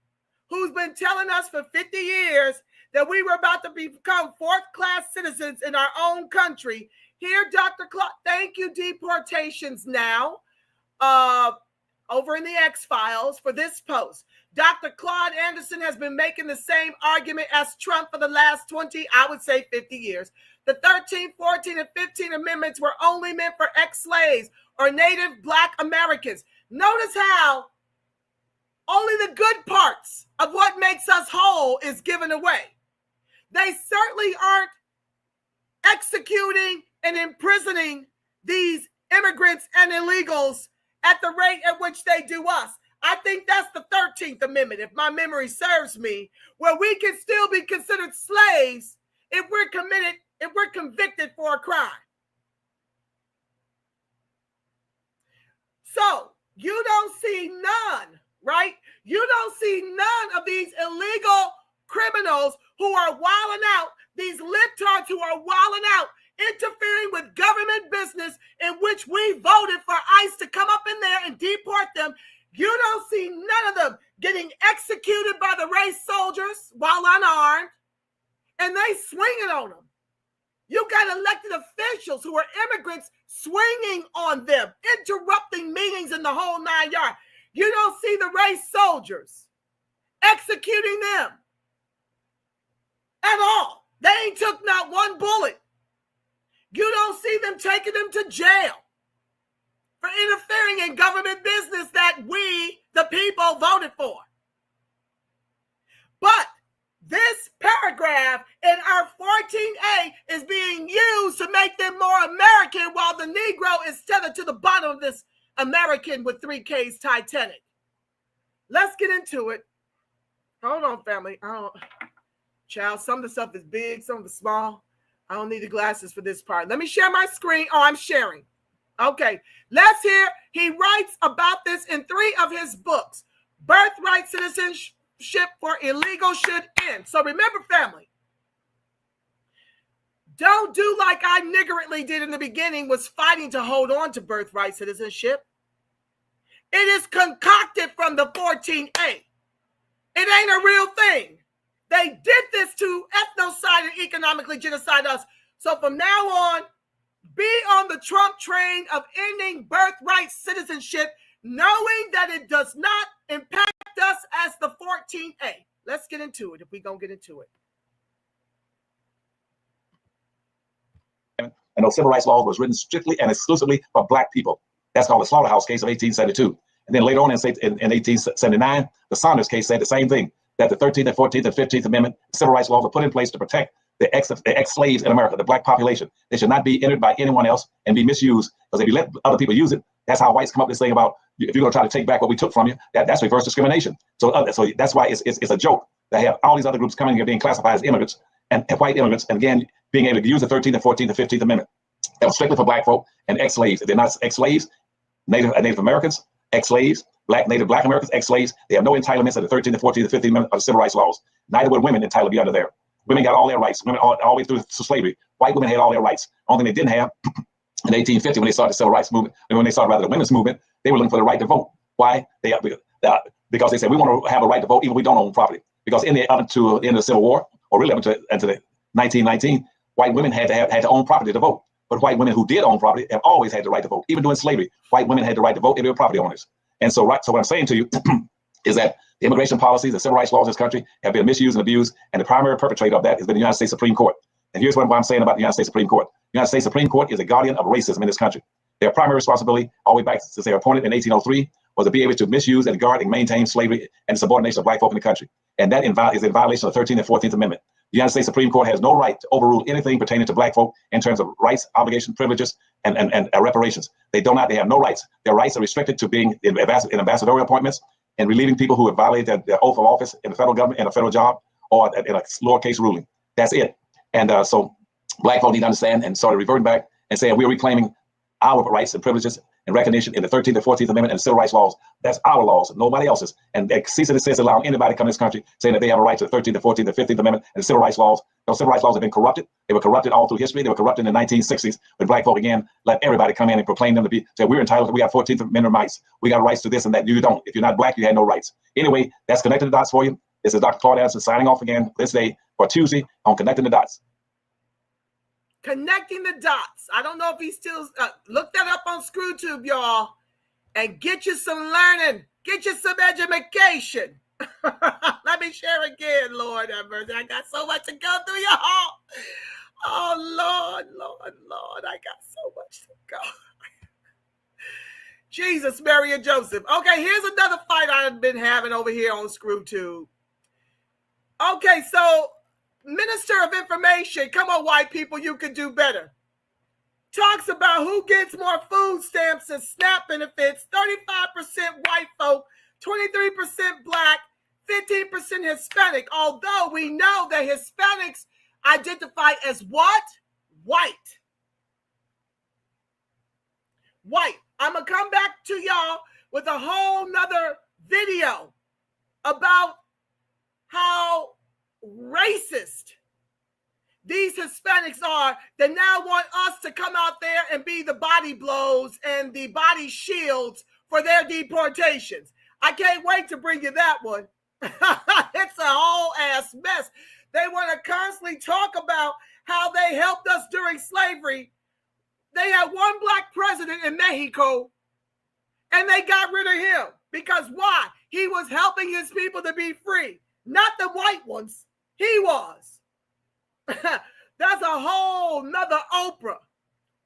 who's been telling us for 50 years that we were about to become fourth-class citizens in our own country. Here, Dr. Claude, thank you, Deportations Now, over in the X-Files for this post. Dr. Claude Anderson has been making the same argument as Trump for the last 20, I would say 50 years. The 13th, 14th, and 15th Amendments were only meant for ex-slaves or Native Black Americans. Notice how only the good parts of what makes us whole is given away. They certainly aren't executing and imprisoning these immigrants and illegals at the rate at which they do us. I think that's the 13th Amendment, if my memory serves me, where we can still be considered slaves if we're convicted for a crime. So you don't see none, right? You don't see none of these illegal criminals who are wilding out, these libtards who are wilding out, interfering with government business in which we voted for ICE to come up in there and deport them. You don't see none of them getting executed by the race soldiers while unarmed, and they swinging on them. You got elected officials who are immigrants swinging on them, interrupting meetings in the whole 9 yards. You don't see the race soldiers executing them at all. They ain't took not one bullet. You don't see them taking them to jail for interfering in government business that we, the people, voted for. But this paragraph in our 14A is being used to make them more American while the Negro is tethered to the bottom of this American with 3 Ks Titanic. Let's get into it. Hold on, family. Child, some of the stuff is big, some of it's small. I don't need the glasses for this part. Let me share my screen. Oh, I'm sharing. Okay, let's hear. He writes about this in 3 of his books. Birthright Citizenship for Illegal Should End. So remember, family, don't do like I niggardly did in the beginning, was fighting to hold on to birthright citizenship. It is concocted from the 14A. It ain't a real thing. They did this to ethnocide and economically genocide us. So from now on, be on the Trump train of ending birthright citizenship, knowing that it does not impact us as the 14A. Let's get into it if we're going to get into it. And those civil rights laws was written strictly and exclusively for Black people. That's called the Slaughterhouse case of 1872. And then later on in 1879, the Saunders case said the same thing, that the 13th and 14th and 15th Amendment civil rights laws are put in place to protect the ex-slaves in America, the black population. They should not be entered by anyone else and be misused, because if you let other people use it, that's how whites come up with this thing about, if you're going to try to take back what we took from you, that's reverse discrimination. So that's why it's a joke. They have all these other groups coming here being classified as immigrants and white immigrants, and again, being able to use the 13th and 14th and 15th Amendment. That was strictly for black folk and ex-slaves. If they're not ex-slaves, Native Americans, ex-slaves, Native Black Americans, ex-slaves, they have no entitlements of the 13th and 14th and 15th Amendment of the civil rights laws. Neither were women entitled to be under there. Women got all their rights. Women all the way through to slavery. White women had all their rights. Only thing they didn't have in 1850 when they started the civil rights movement, and when they started the women's movement, they were looking for the right to vote. Why? Because they said we want to have a right to vote even if we don't own property. Because in the Civil War, or really up into the 1919, white women had to own property to vote. But white women who did own property have always had the right to vote. Even during slavery, white women had the right to vote if they were property owners. And so what I'm saying to you is that the immigration policies, the civil rights laws in this country have been misused and abused, and the primary perpetrator of that has been the United States Supreme Court. And here's what I'm saying about the United States Supreme Court. The United States Supreme Court is a guardian of racism in this country. Their primary responsibility, all the way back since they were appointed in 1803, was to be able to misuse and guard and maintain slavery and the subordination of black folk in the country. And that is in violation of the 13th and 14th Amendment. The United States Supreme Court has no right to overrule anything pertaining to black folk in terms of rights, obligations, privileges, and reparations. They have no rights. Their rights are restricted to being in ambassadorial appointments and relieving people who have violated their oath of office in the federal government, in a federal job, or in a lowercase ruling. That's it. And so black folk need to understand and sort of reverting back and saying we're reclaiming our rights and privileges and recognition in the 13th and 14th Amendment and civil rights laws. That's our laws, nobody else's. And cease and desist allowing anybody to come to this country saying that they have a right to the 13th, the 14th, the 15th Amendment and the civil rights laws. Those civil rights laws have been corrupted. They were corrupted all through history. They were corrupted in the 1960s when black folk again let everybody come in and proclaim them to be, say we're entitled, we have 14th Amendment rights. We got rights to this and that. You don't. If you're not black, you had no rights. Anyway, that's Connecting the Dots for you. This is Dr. Claude Anderson signing off again this day for Tuesday on Connecting the Dots. Connecting the dots. I don't know if he's still look that up on ScrewTube, y'all, and get you some learning, get you some education. Let me share again, Lord have mercy. I got so much to go through, y'all. Oh Lord, I got so much to go. Jesus, Mary, and Joseph. Okay, here's another fight I've been having over here on ScrewTube. Okay, so Minister of Information, come on, white people, you can do better. Talks about who gets more food stamps and SNAP benefits. 35% white folk, 23% black, 15% Hispanic. Although we know that Hispanics identify as what? White. White. I'm going to come back to y'all with a whole nother video about how racist these Hispanics are that now want us to come out there and be the body blows and the body shields for their deportations. I can't wait to bring you that one. It's a whole ass mess. They want to constantly talk about how they helped us during slavery. They had one black president in Mexico and they got rid of him because why? He was helping his people to be free, not the white ones. He was. That's a whole nother Oprah.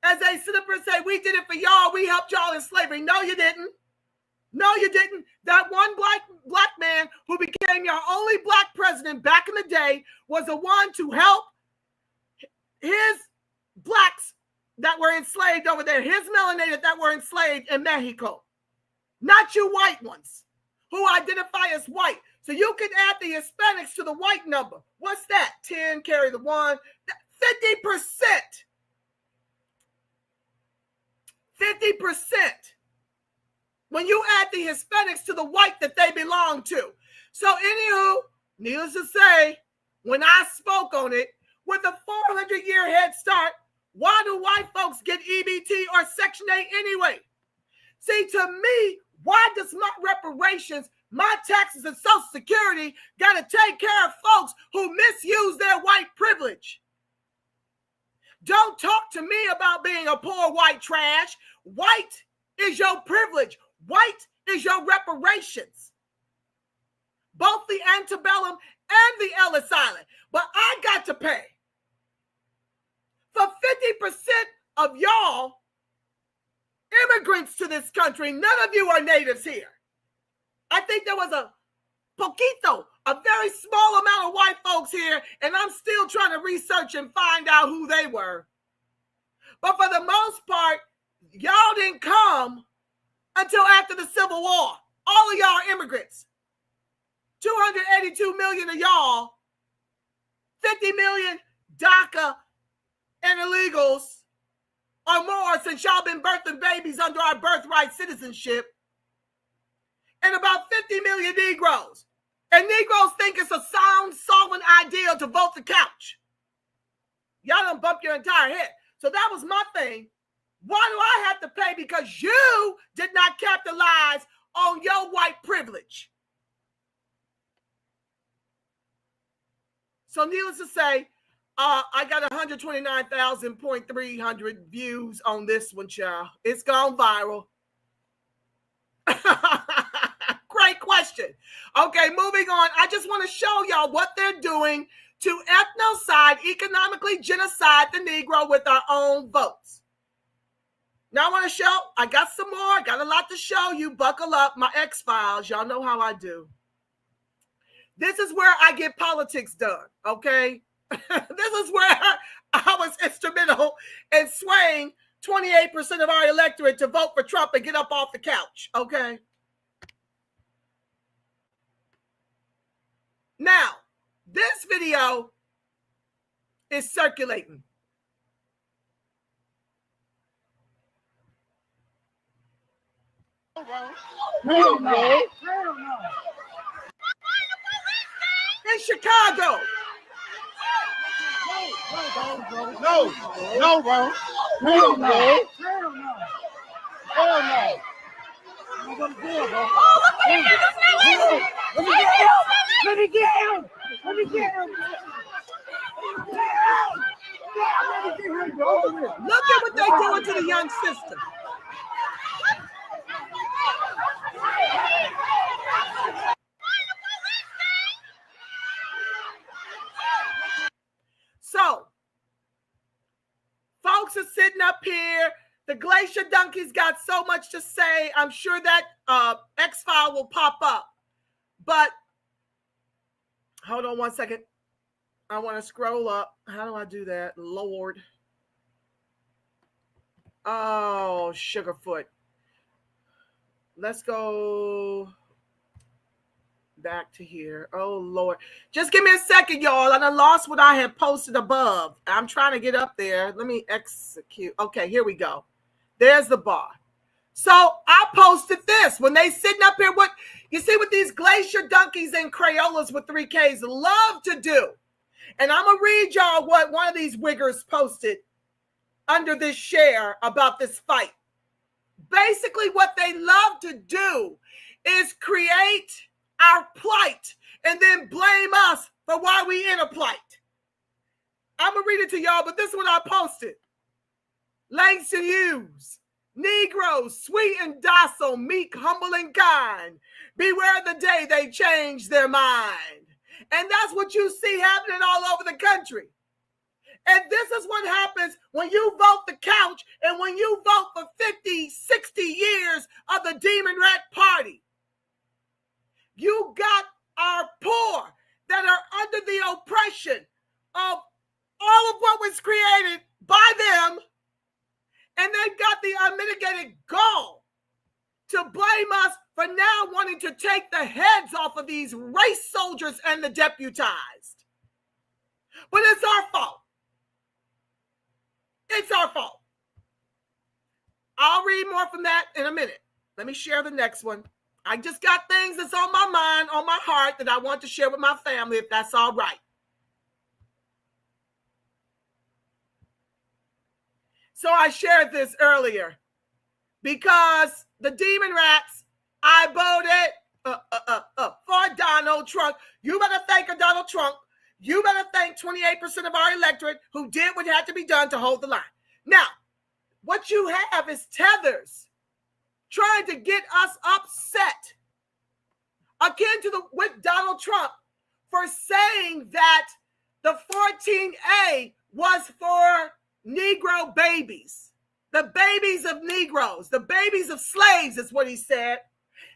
As they sit up and say, we did it for y'all. We helped y'all in slavery. No, you didn't. No, you didn't. That one black man who became your only black president back in the day was the one to help his blacks that were enslaved over there, his melanated that were enslaved in Mexico. Not you white ones who identify as white. So you can add the Hispanics to the white number. What's that? 10, carry the 1. 50%. 50%. When you add the Hispanics to the white that they belong to. So anywho, needless to say, when I spoke on it, with a 400-year head start, why do white folks get EBT or Section 8 anyway? See, to me, why does my reparations, my taxes and Social Security got to take care of folks who misuse their white privilege? Don't talk to me about being a poor white trash. White is your privilege. White is your reparations. Both the antebellum and the Ellis Island. But I got to pay for 50% of y'all immigrants to this country. None of you are natives here. I think there was a very small amount of white folks here, and I'm still trying to research and find out who they were. But for the most part, y'all didn't come until after the Civil War. All of y'all are immigrants. 282 million of y'all, 50 million DACA and illegals or more since y'all been birthing babies under our birthright citizenship, and about 50 million Negroes. And Negroes think it's a sound, solid idea to vote the couch. Y'all done bump your entire head. So that was my thing. Why do I have to pay? Because you did not capitalize on your white privilege. So needless to say, I got 129,300 views on this one, child. It's gone viral. Great question. Okay, moving on. I just want to show y'all what they're doing to ethnocide, economically genocide the Negro with our own votes. Now I want to show, I got some more. I got a lot to show you. Buckle up, my X-Files. Y'all know how I do. This is where I get politics done, okay? This is where I was instrumental in swaying 28% of our electorate to vote for Trump and get up off the couch, okay? Now, this video is circulating. Hell no. In Chicago. No, bro. Hell no. Hell no. I'm gonna do it, bro. Let me get him. Let me get him. Look at what they're doing to the young sister. So, folks are sitting up here. The Glacier Donkeys got so much to say. I'm sure that X-File will pop up. But, hold on one second. I want to scroll up. How do I do that? Lord. Oh, Sugarfoot. Let's go back to here. Oh, Lord. Just give me a second, y'all. I done lost what I had posted above. I'm trying to get up there. Let me execute. Okay, here we go. There's the bar. So I posted this. When they sitting up here, what you see what these Glacier Donkeys and Crayolas with 3 Ks love to do. And I'm going to read y'all what one of these wiggers posted under this share about this fight. Basically, what they love to do is create our plight and then blame us for why we in a plight. I'm going to read it to y'all, but this is what I posted. Langston Hughes, Negroes, sweet and docile, meek, humble, and kind. Beware the day they change their mind. And that's what you see happening all over the country. And this is what happens when you vote the couch and when you vote for 50, 60 years of the Demon Rat Party. You got our poor that are under the oppression of all of what was created by them, and they've got the unmitigated gall to blame us for now wanting to take the heads off of these race soldiers and the deputized. But it's our fault. It's our fault. I'll read more from that in a minute. Let me share the next one. I just got things that's on my mind, on my heart that I want to share with my family, if that's all right. So I shared this earlier because the Demon Rats, I voted for Donald Trump. You better thank Donald Trump. You better thank 28% of our electorate who did what had to be done to hold the line. Now, what you have is tethers trying to get us upset, akin to with Donald Trump for saying that the 14A was for Negro babies. the babies of Negroes, the babies of slaves is what he said.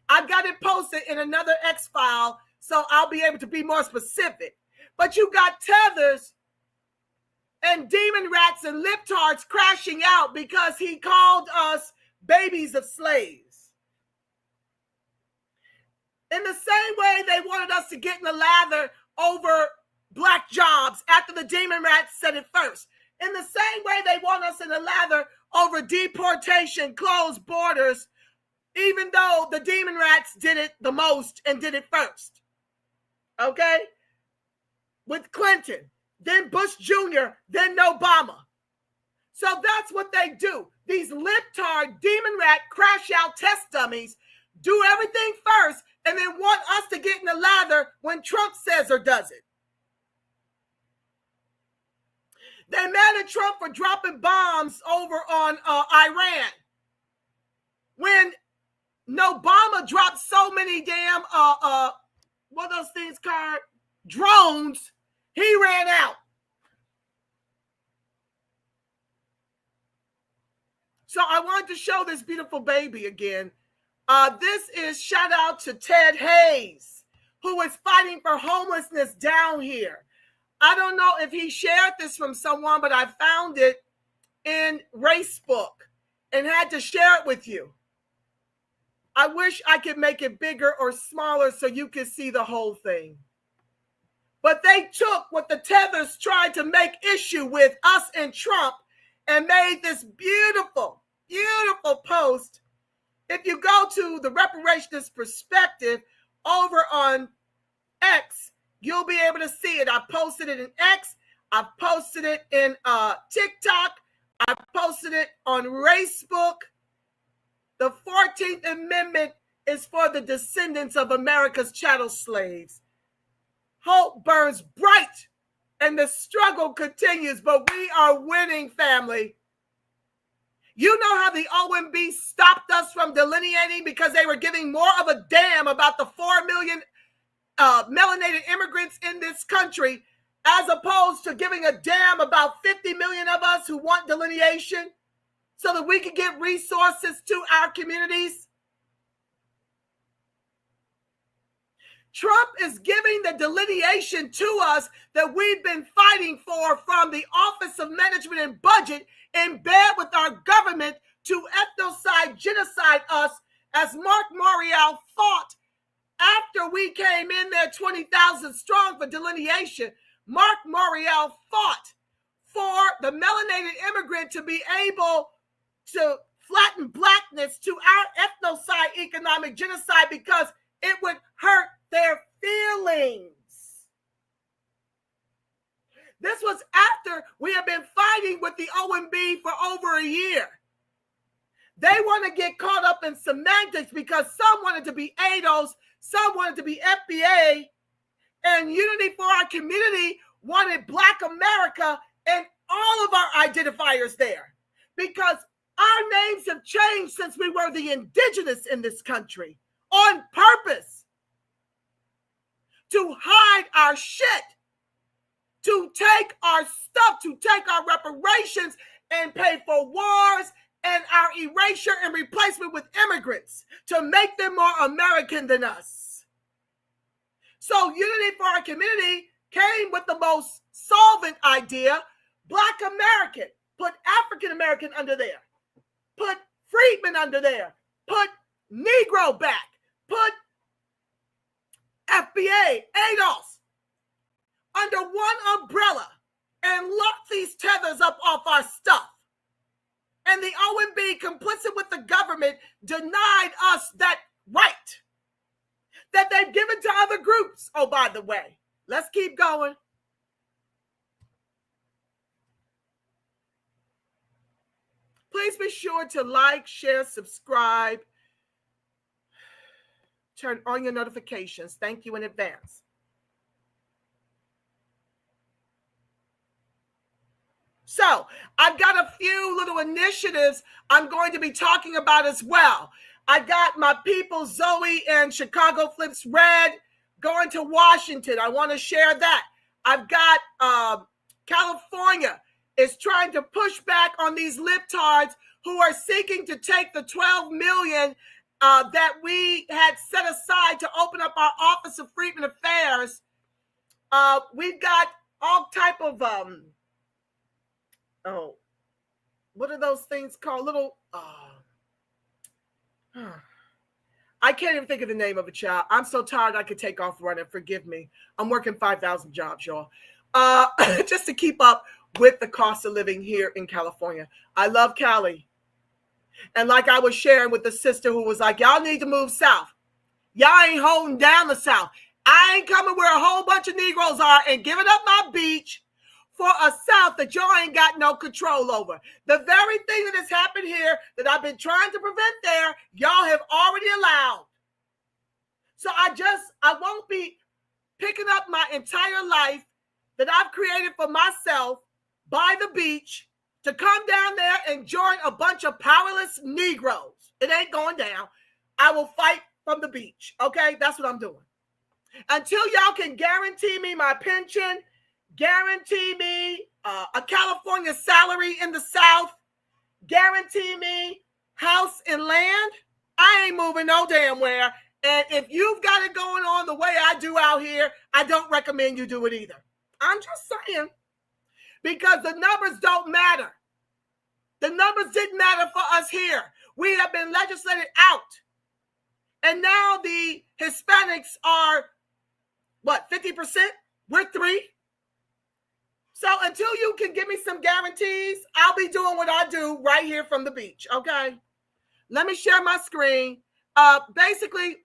I got it posted in another X file, so I'll be able to be more specific. But you got tethers and demon rats and libtards crashing out because he called us babies of slaves. In the same way they wanted us to get in the lather over black jobs after the demon rats said it first. In the same way they want us in the lather over deportation, closed borders, even though the demon rats did it the most and did it first. Okay? With Clinton, then Bush Jr., then Obama. So that's what they do. These libtard, demon rat, crash out test dummies do everything first and then want us to get in the lather when Trump says or does it. They mad at Trump for dropping bombs over on Iran. When Obama dropped so many damn, what are those things called? Drones, he ran out. So I wanted to show this beautiful baby again. This is shout out to Ted Hayes, who is fighting for homelessness down here. I don't know if he shared this from someone, but I found it in Racebook and had to share it with you. I wish I could make it bigger or smaller so you could see the whole thing. But they took what the tethers tried to make issue with us and Trump and made this beautiful, beautiful post. If you go to the Reparations perspective over on X, you'll be able to see it. I posted it in X. I posted it in TikTok. I posted it on Racebook. The 14th Amendment is for the descendants of America's chattel slaves. Hope burns bright and the struggle continues, but we are winning, family. You know how the OMB stopped us from delineating because they were giving more of a damn about the 4 million melanated immigrants in this country as opposed to giving a damn about 50 million of us who want delineation so that we can get resources to our communities. Trump is giving the delineation to us that we've been fighting for from the Office of Management and Budget in bed with our government to ethnocide, genocide us as Mark Morial fought after we came in there 20,000 strong for delineation. Mark Morial fought for the melanated immigrant to be able to flatten blackness to our ethnocide economic genocide because it would hurt their feelings. This was after we have been fighting with the OMB for over a year. They want to get caught up in semantics because some wanted to be ADOS, some wanted to be FBA, and Unity for Our Community wanted Black America and all of our identifiers there because our names have changed since we were the indigenous in this country on purpose to hide our shit, to take our stuff, to take our reparations and pay for wars and our erasure and replacement with immigrants to make them more American than us. So Unity for Our Community came with the most solvent idea, Black American, put African American under there, put freedmen under there, put Negro back, put FBA, ADOS under one umbrella and lock these tethers up off our stuff. And the OMB, complicit with the government, denied us that right that they've given to other groups. Oh, by the way, let's keep going. Please be sure to like, share, subscribe, turn on your notifications. Thank you in advance. So I've got a few little initiatives I'm going to be talking about as well. I got my people, Zoe and Chicago Flips Red, going to Washington. I want to share that. I've got California is trying to push back on these libtards who are seeking to take the 12 million that we had set aside to open up our Office of Freedmen Affairs. We've got all type of what are those things called? Little I can't even think of the name of a child. I'm so tired I could take off running. Forgive me. I'm working 5,000 jobs, y'all. Just to keep up with the cost of living here in California. I love Cali. And like I was sharing with the sister who was like, y'all need to move south. Y'all ain't holding down the South. I ain't coming where a whole bunch of Negroes are and giving up my beach for a South that y'all ain't got no control over. The very thing that has happened here that I've been trying to prevent there, y'all have already allowed. So I won't be picking up my entire life that I've created for myself by the beach to come down there and join a bunch of powerless Negroes. It ain't going down. I will fight from the beach. Okay, that's what I'm doing. Until y'all can guarantee me my pension, guarantee me a California salary in the South, guarantee me house and land, I ain't moving no damn where. And if you've got it going on the way I do out here, I don't recommend you do it either. I'm just saying, because the numbers don't matter. The numbers didn't matter for us here. We have been legislated out. And now the Hispanics are, what, 50%? We're 3%. So until you can give me some guarantees, I'll be doing what I do right here from the beach, okay? Let me share my screen. Basically,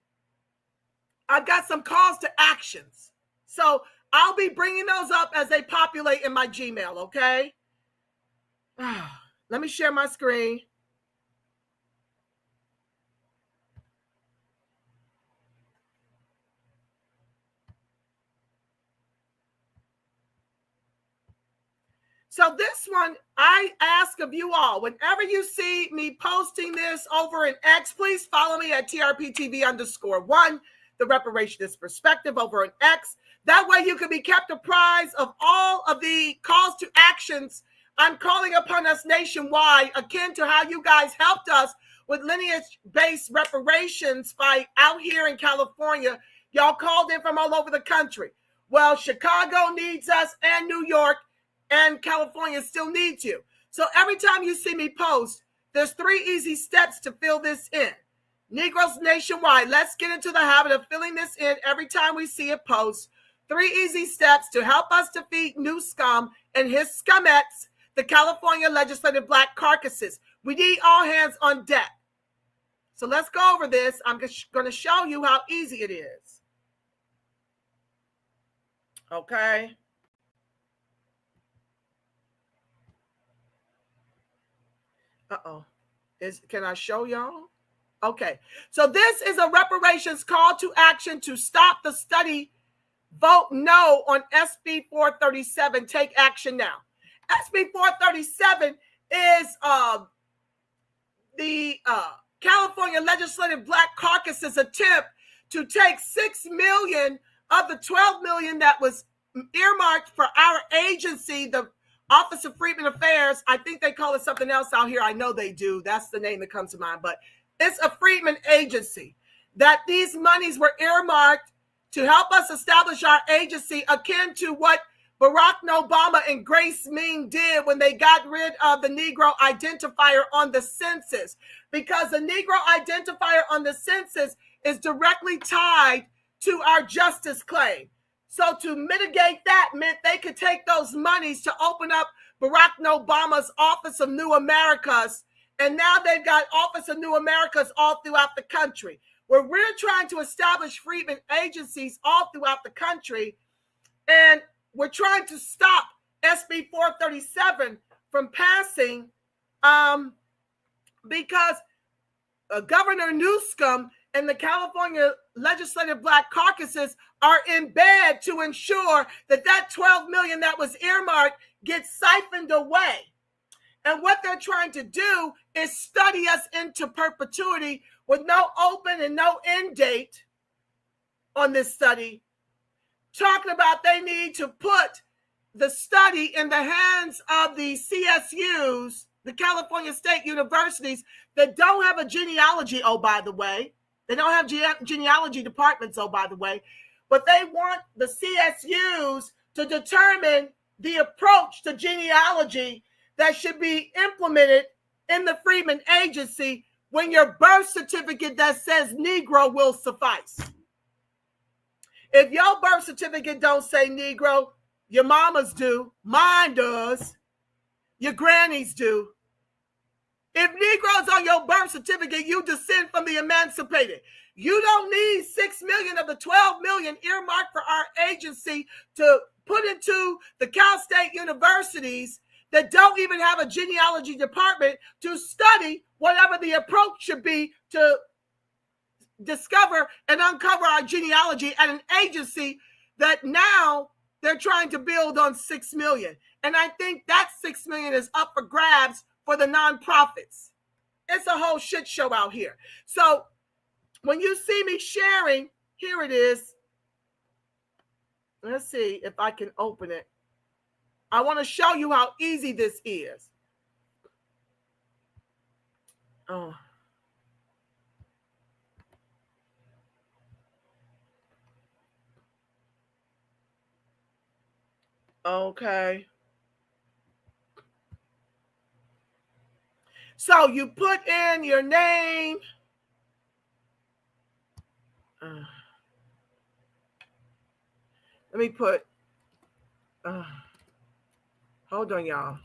I've got some calls to actions. So I'll be bringing those up as they populate in my Gmail, okay? Let me share my screen. So this one, I ask of you all, whenever you see me posting this over in X, please follow me at TRPTV_1, the Reparationist Perspective over in X. That way you can be kept apprised of all of the calls to actions I'm calling upon us nationwide, akin to how you guys helped us with lineage-based reparations fight out here in California. Y'all called in from all over the country. Well, Chicago needs us, and New York, and California still needs you. So every time you see me post, there's 3 easy steps to fill this in. Negroes nationwide, let's get into the habit of filling this in every time we see a post. 3 easy steps to help us defeat New Scum and his scumettes, the California Legislative Black Caucuses. We need all hands on deck. So let's go over this. I'm just going to show you how easy it is. Okay. Can I show y'all? Okay. So this is a reparations call to action to stop the study. Vote no on SB 437. Take action now. SB 437 is the California Legislative Black Caucus's attempt to take 6 million of the 12 million that was earmarked for our agency, the Office of Freedmen Affairs. I think they call it something else out here. I know they do. That's the name that comes to mind. But it's a freedmen agency that these monies were earmarked to help us establish our agency, akin to what Barack Obama and Grace Ming did when they got rid of the Negro identifier on the census, because the Negro identifier on the census is directly tied to our justice claim. So to mitigate that meant they could take those monies to open up Barack Obama's Office of New Americas. And now they've got Office of New Americas all throughout the country, where we're trying to establish freedmen agencies all throughout the country. And we're trying to stop SB 437 from passing because Governor Newsom and the California Legislative Black Caucuses are in bed to ensure that that 12 million that was earmarked gets siphoned away. And what they're trying to do is study us into perpetuity with no open and no end date on this study, talking about they need to put the study in the hands of the CSUs the California state universities that don't have a genealogy, oh, by the way. They don't have genealogy departments, oh, by the way. But they want the CSUs to determine the approach to genealogy that should be implemented in the Freedmen Agency when your birth certificate that says Negro will suffice. If your birth certificate don't say Negro, your mamas do, mine does, your grannies do. If Negroes on your birth certificate, you descend from the emancipated. You don't need 6 million of the 12 million earmarked for our agency to put into the Cal State universities that don't even have a genealogy department to study whatever the approach should be to discover and uncover our genealogy at an agency that now they're trying to build on 6 million. And I think that 6 million is up for grabs for the nonprofits. It's a whole shit show out here. So when you see me sharing, here it is. Let's see if I can open it. I want to show you how easy this is. Oh. Okay. So you put in your name. Let me put, hold on, y'all.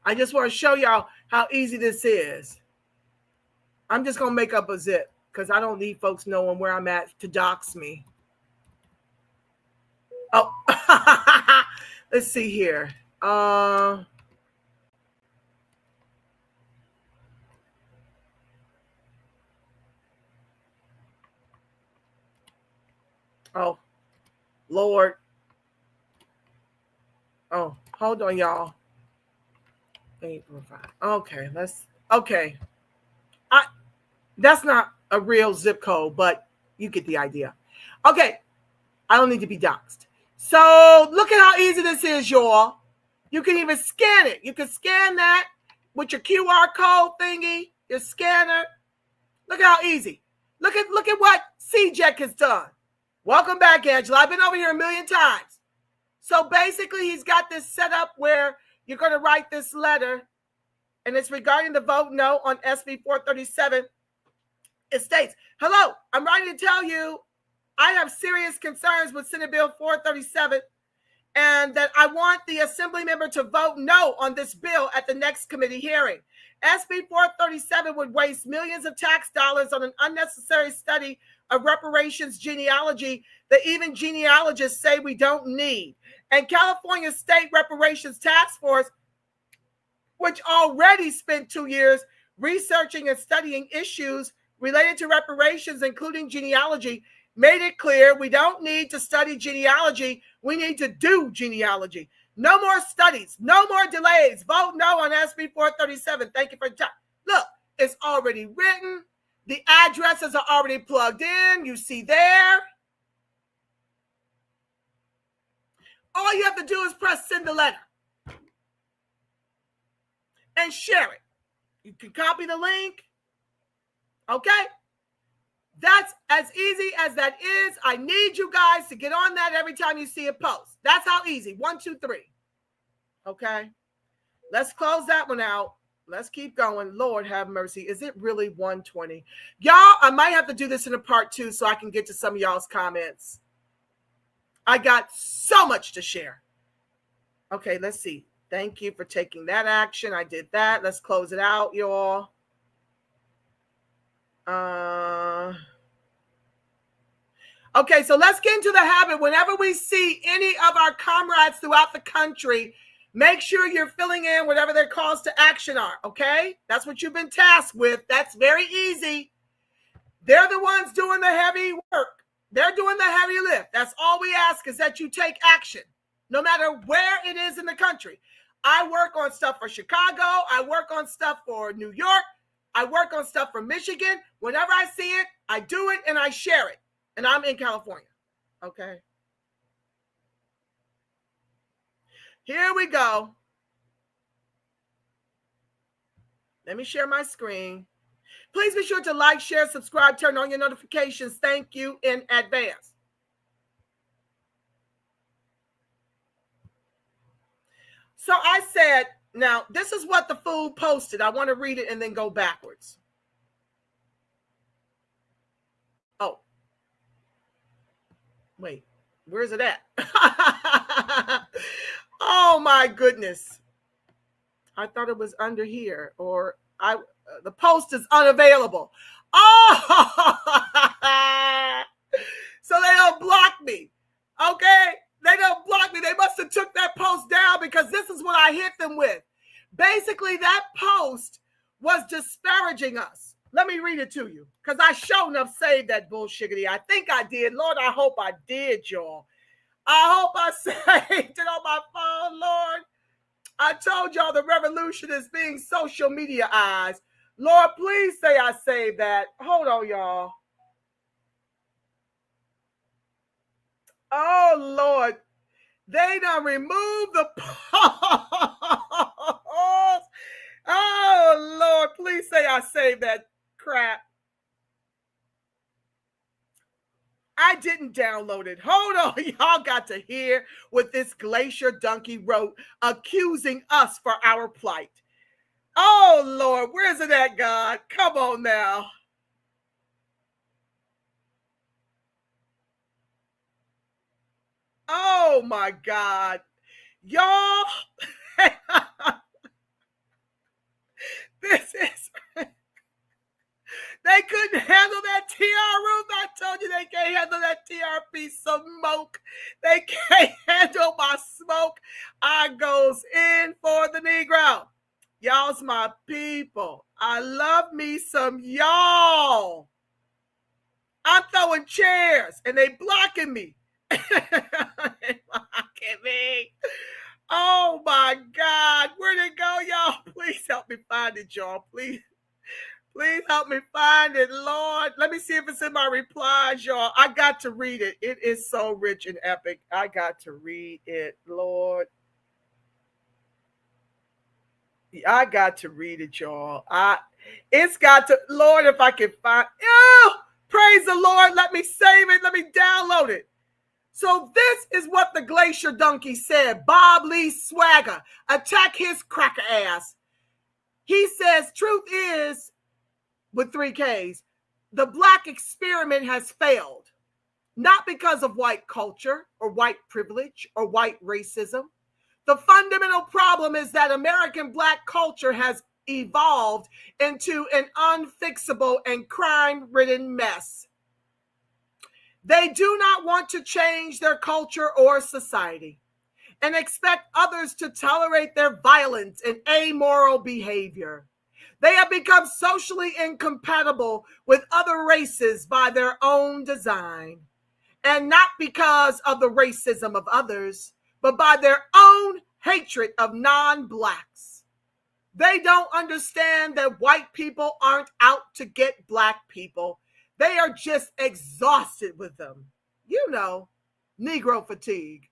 I just want to show y'all how easy this is. I'm just going to make up a zip because I don't need folks knowing where I'm at to dox me. Oh, let's see here. Oh, Lord. Oh, hold on, y'all. 845. Okay. That's not a real zip code, but you get the idea. Okay. I don't need to be doxxed. So look at how easy this is, y'all. You can even scan it. You can scan that with your QR code thingy, your scanner. Look how easy. Look at what CJEC has done. Welcome back, Angela. I've been over here a million times. So basically, he's got this set up where you're going to write this letter, and it's regarding the vote no on SB 437. It states, hello, I'm writing to tell you I have serious concerns with Senate Bill 437 and that I want the Assembly member to vote no on this bill at the next committee hearing. SB 437 would waste millions of tax dollars on an unnecessary study of reparations genealogy that even genealogists say we don't need. And California State Reparations Task Force, which already spent 2 years researching and studying issues related to reparations, including genealogy, made it clear we don't need to study genealogy. We need to do genealogy. No more studies, no more delays. Vote no on SB 437. Thank you for your time. Look, it's already written. The addresses are already plugged in. You see there. All you have to do is press send the letter and share it. You can copy the link. Okay? That's as easy as that is. I need you guys to get on that every time you see a post. That's how easy. 1, 2, 3. Okay? Let's close that one out. Let's keep going. Lord have mercy. Is it really 1:20? Y'all, I might have to do this in a part 2 so I can get to some of y'all's comments. I got so much to share. Okay, let's see. Thank you for taking that action. I did that. Let's close it out, y'all. Okay, so let's get into the habit. Whenever we see any of our comrades throughout the country, make sure you're filling in whatever their calls to action are, okay? That's what you've been tasked with. That's very easy. They're the ones doing the heavy work. They're doing the heavy lift. That's all we ask is that you take action, no matter where it is in the country. I work on stuff for Chicago. I work on stuff for New York. I work on stuff from Michigan. Whenever I see it, I do it and I share it. And I'm in California. Okay. Here we go. Let me share my screen. Please be sure to like, share, subscribe, turn on your notifications. Thank you in advance. So I said, now this is what the fool posted. I want to read it and then go backwards. Oh, wait, where's it at? Oh my goodness. I thought it was under here, or the post is unavailable. Oh, so they don't block me. Okay, they don't block me. They must have took that post down because this is what I hit them with. Basically, that post was disparaging us. Let me read it to you because I sure enough saved that bullshiggity. I think I did. Lord, I hope I did, y'all. I hope I saved it on my phone, Lord. I told y'all the revolution is being social mediaized. Lord, please say I saved that. Hold on, y'all. Oh, Lord. They done removed the post. Oh, Lord, please say I saved that crap. I didn't download it. Hold on. Y'all got to hear what this glacier donkey wrote, accusing us for our plight. Oh, Lord, where's it at, God? Come on now. Oh, my God. Y'all, this is... They couldn't handle that TR roof. I told you they can't handle that TRP smoke. They can't handle my smoke. I goes in for the Negro. Y'all's my people. I love me some y'all. I'm throwing chairs and they blocking me. Blocking me. Oh my God. Where'd it go, y'all? Please help me find it, y'all. Please. Please help me find it, Lord. Let me see if it's in my replies, y'all. I got to read it. It is so rich and epic. I got to read it, Lord. I got to read it, y'all. It's got to, Lord, if I can find, oh, praise the Lord. Let me save it. Let me download it. So this is what the glacier donkey said. Bob Lee Swagger, attack his cracker ass. He says, truth is, with 3 Ks, the Black experiment has failed, not because of white culture or white privilege or white racism. The fundamental problem is that American Black culture has evolved into an unfixable and crime-ridden mess. They do not want to change their culture or society and expect others to tolerate their violence and amoral behavior. They have become socially incompatible with other races by their own design, and not because of the racism of others, but by their own hatred of non-Blacks. They don't understand that white people aren't out to get Black people. They are just exhausted with them. You know, Negro fatigue.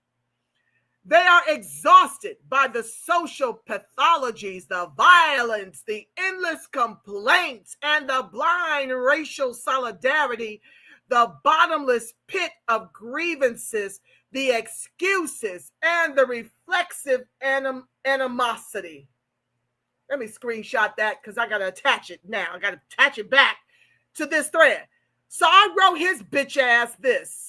They are exhausted by the social pathologies, the violence, the endless complaints, and the blind racial solidarity, the bottomless pit of grievances, the excuses, and the reflexive animosity. Let me screenshot that because I got to attach it now. I got to attach it back to this thread. So I wrote his bitch ass this.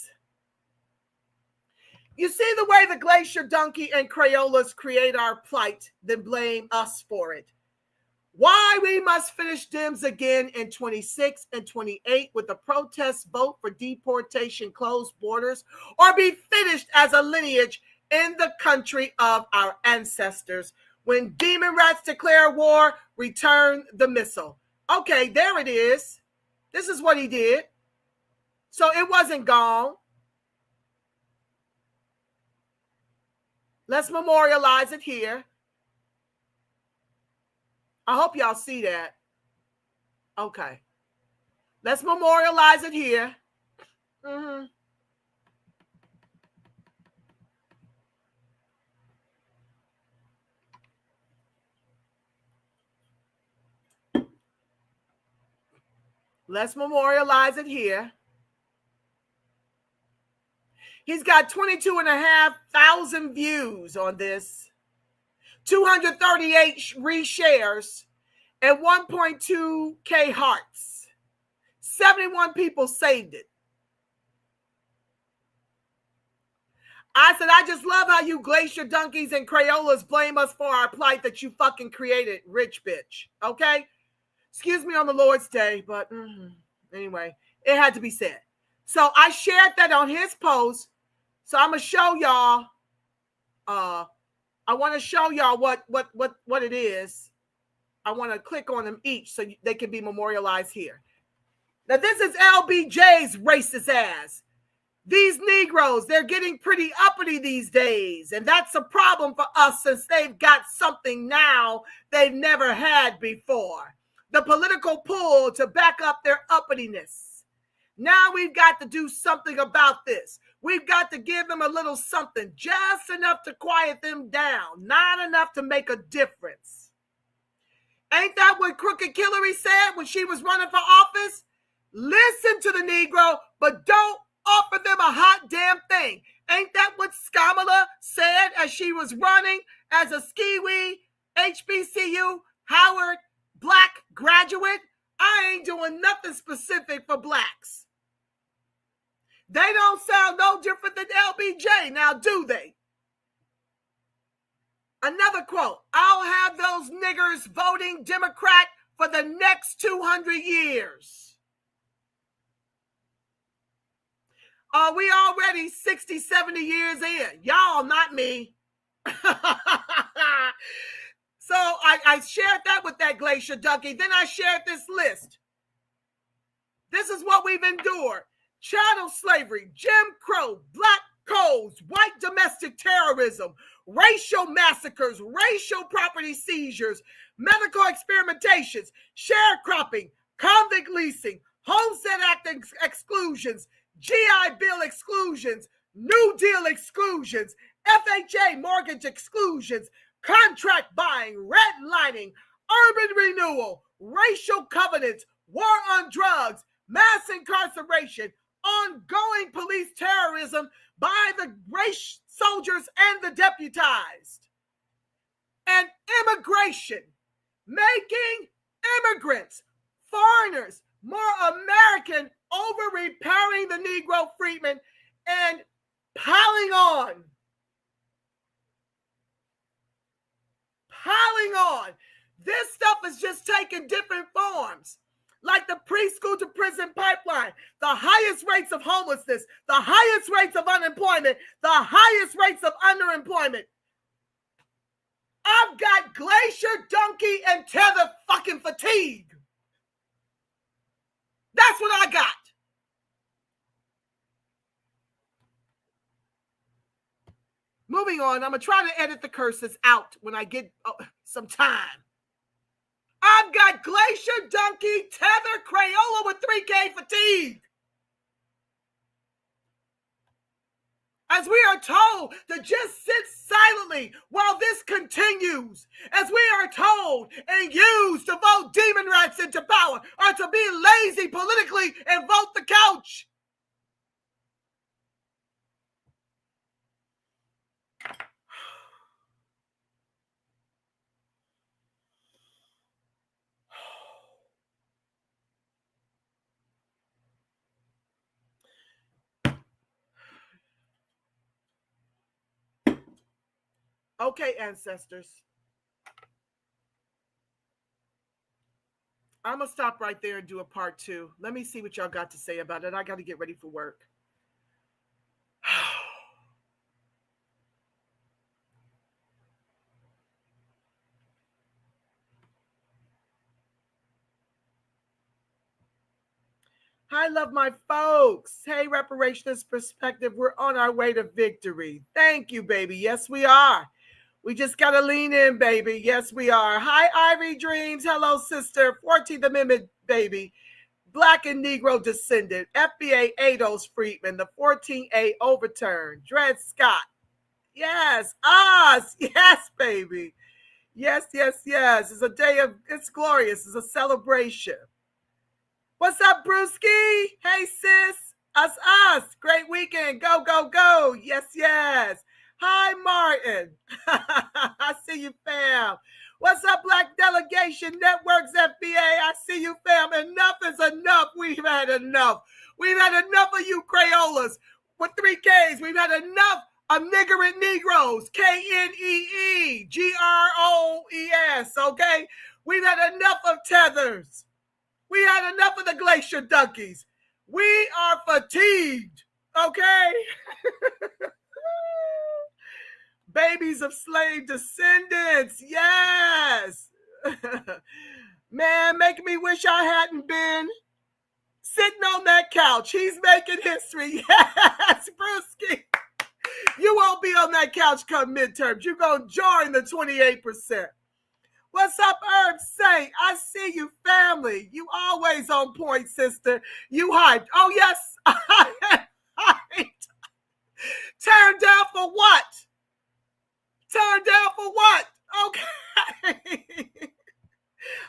You see the way the glacier donkey and Crayolas create our plight, then blame us for it. Why we must finish Dems again in 26 and 28 with a protest vote for deportation, closed borders, or be finished as a lineage in the country of our ancestors. When demon rats declare war, return the missile. Okay, there it is. This is what he did. So it wasn't gone. Let's memorialize it here. I hope y'all see that. Okay. Let's memorialize it here. Mm-hmm. Let's memorialize it here. He's got 22,500 views on this, 238 reshares, and 1.2K hearts. 71 people saved it. I said, I just love how you glacier donkeys and Crayolas blame us for our plight that you fucking created, rich bitch. Okay? Excuse me on the Lord's Day, but anyway, it had to be said. So I shared that on his post. So I'm going to show y'all. I want to show y'all what it is. I want to click on them each so they can be memorialized here. Now, this is LBJ's racist ass. These Negroes, they're getting pretty uppity these days. And that's a problem for us since they've got something now they've never had before. The political pull to back up their uppityness. Now we've got to do something about this. We've got to give them a little something, just enough to quiet them down, not enough to make a difference. Ain't that what Crooked Hillary said when she was running for office? Listen to the Negro, but don't offer them a hot damn thing. Ain't that what Skamala said as she was running as a Skiwee HBCU Howard Black graduate? I ain't doing nothing specific for blacks. They don't sound no different than LBJ now, do they? Another quote, I'll have those niggers voting Democrat for the next 200 years. Are we already 60, 70 years in? Y'all, not me. So I shared that with that glacier donkey. Then I shared this list. This is what we've endured. Chattel slavery, Jim Crow, black codes, white domestic terrorism, racial massacres, racial property seizures, medical experimentations, sharecropping, convict leasing, Homestead Act exclusions, GI Bill exclusions, New Deal exclusions, FHA mortgage exclusions, contract buying, redlining, urban renewal, racial covenants, war on drugs, mass incarceration, ongoing police terrorism by the race soldiers and the deputized, and immigration, making immigrants, foreigners, more American, over repairing the Negro freedmen and piling on. This stuff is just taking different forms. Like the preschool to prison pipeline, the highest rates of homelessness, the highest rates of unemployment, the highest rates of underemployment. I've got glacier, donkey, and tether fucking fatigue. That's what I got. Moving on, I'm going to try to edit the curses out when I get some time. I've got glacier, donkey, tether, Crayola with 3K fatigue. As we are told to just sit silently while this continues. As we are told and used to vote demon rats into power or to be lazy politically and vote the couch. Okay, ancestors. I'm going to stop right there and do a part 2. Let me see what y'all got to say about it. I got to get ready for work. I love my folks. Hey, Reparations Perspective, we're on our way to victory. Thank you, baby. Yes, we are. We just got to lean in, baby. Yes, we are. Hi, Ivy Dreams. Hello, sister. 14th Amendment, baby. Black and Negro descendant. FBA Ados Friedman. The 14A overturned. Dred Scott. Yes, us. Yes, baby. Yes, yes, yes. It's a day of, it's glorious. It's a celebration. What's up, Brewski? Hey, sis. Us. Great weekend. Go, go, go. Yes, yes. Hi, Martin. I see you, fam. What's up, Black Delegation Networks, FBA? I see you, fam. Enough is enough. We've had enough. We've had enough of you Crayolas with 3 Ks. We've had enough of niggerant Negroes, KNEEGROES, okay? We've had enough of tethers. We had enough of the glacier donkeys. We are fatigued, okay? Babies of slave descendants, yes. Man, making me wish I hadn't been sitting on that couch. He's making history, yes, Brewski. You won't be on that couch come midterms. You're going to join the 28%. What's up, Herb Saint? I see you, family. You always on point, sister. You hyped. Oh, yes. Hyped. Turned down for what? Turned down for what? Okay.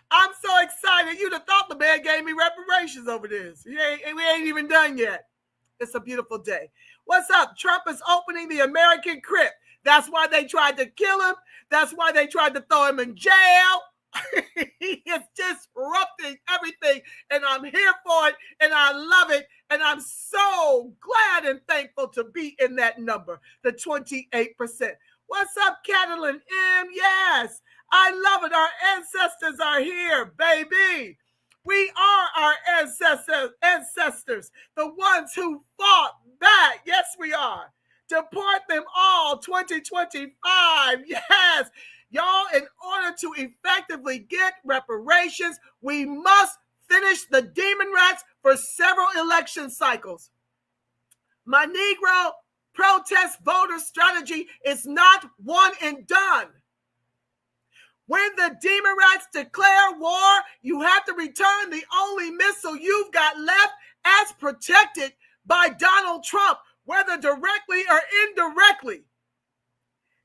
I'm so excited. You'd have thought the man gave me reparations over this. We ain't even done yet. It's a beautiful day. What's up? Trump is opening the American crypt. That's why they tried to kill him. That's why they tried to throw him in jail. He is disrupting everything, and I'm here for it, and I love it, and I'm so glad and thankful to be in that number, the 28%. What's up, Catalin M? Yes, I love it. Our ancestors are here, baby. We are our ancestors, the ones who fought back. Yes, we are. Deport them all, 2025. Yes. Y'all, in order to effectively get reparations, we must finish the DEMONRATS for several election cycles. My Negro protest voter strategy is not one and done. When the DEMONRATS declare war, you have to return the only missile you've got left as protected by Donald Trump, whether directly or indirectly.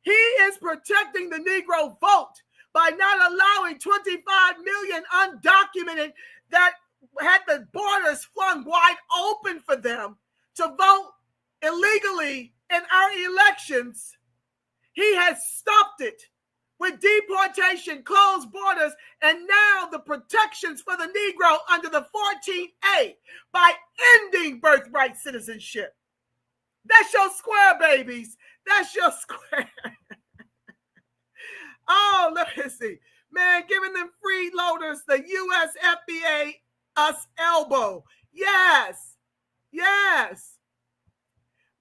He is protecting the Negro vote by not allowing 25 million undocumented that had the borders flung wide open for them to vote illegally in our elections. He has stopped it with deportation, closed borders, and now the protections for the Negro under the 14A by ending birthright citizenship. That's your square, babies. That's your square. Oh, let me see. Man, giving them freeloaders the US FBA us elbow. Yes. Yes.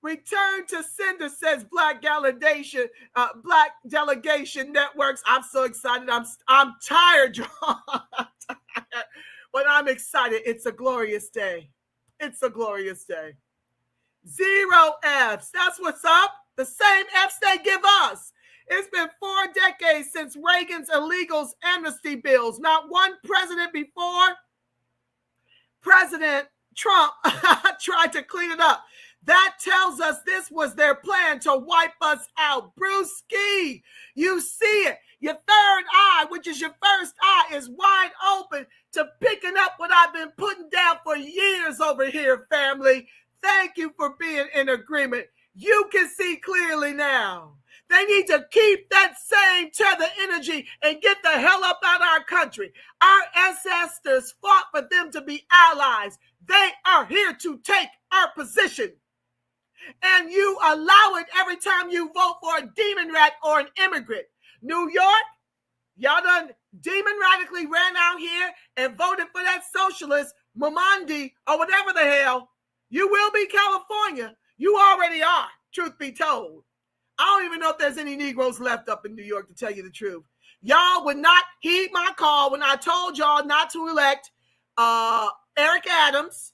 Return to sender, says Black Delegation Networks. I'm so excited. I'm tired, y'all. But I'm excited. It's a glorious day. It's a glorious day. 0 Fs. That's what's up. The same Fs they give us. It's been 4 decades since Reagan's illegals amnesty bills. Not one president before President Trump tried to clean it up. That tells us this was their plan to wipe us out. Brewski, you see it. Your third eye, which is your first eye, is wide open to picking up what I've been putting down for years over here, family. Thank you for being in agreement. You can see clearly now. They need to keep that same tether energy and get the hell up out of our country. Our ancestors fought for them to be allies. They are here to take our position. And you allow it every time you vote for a demon-rat or an immigrant. New York, y'all done demon-radically ran out here and voted for that socialist, Mamandi, or whatever the hell. You will be California. You already are, truth be told. I don't even know if there's any Negroes left up in New York, to tell you the truth. Y'all would not heed my call when I told y'all not to elect Eric Adams.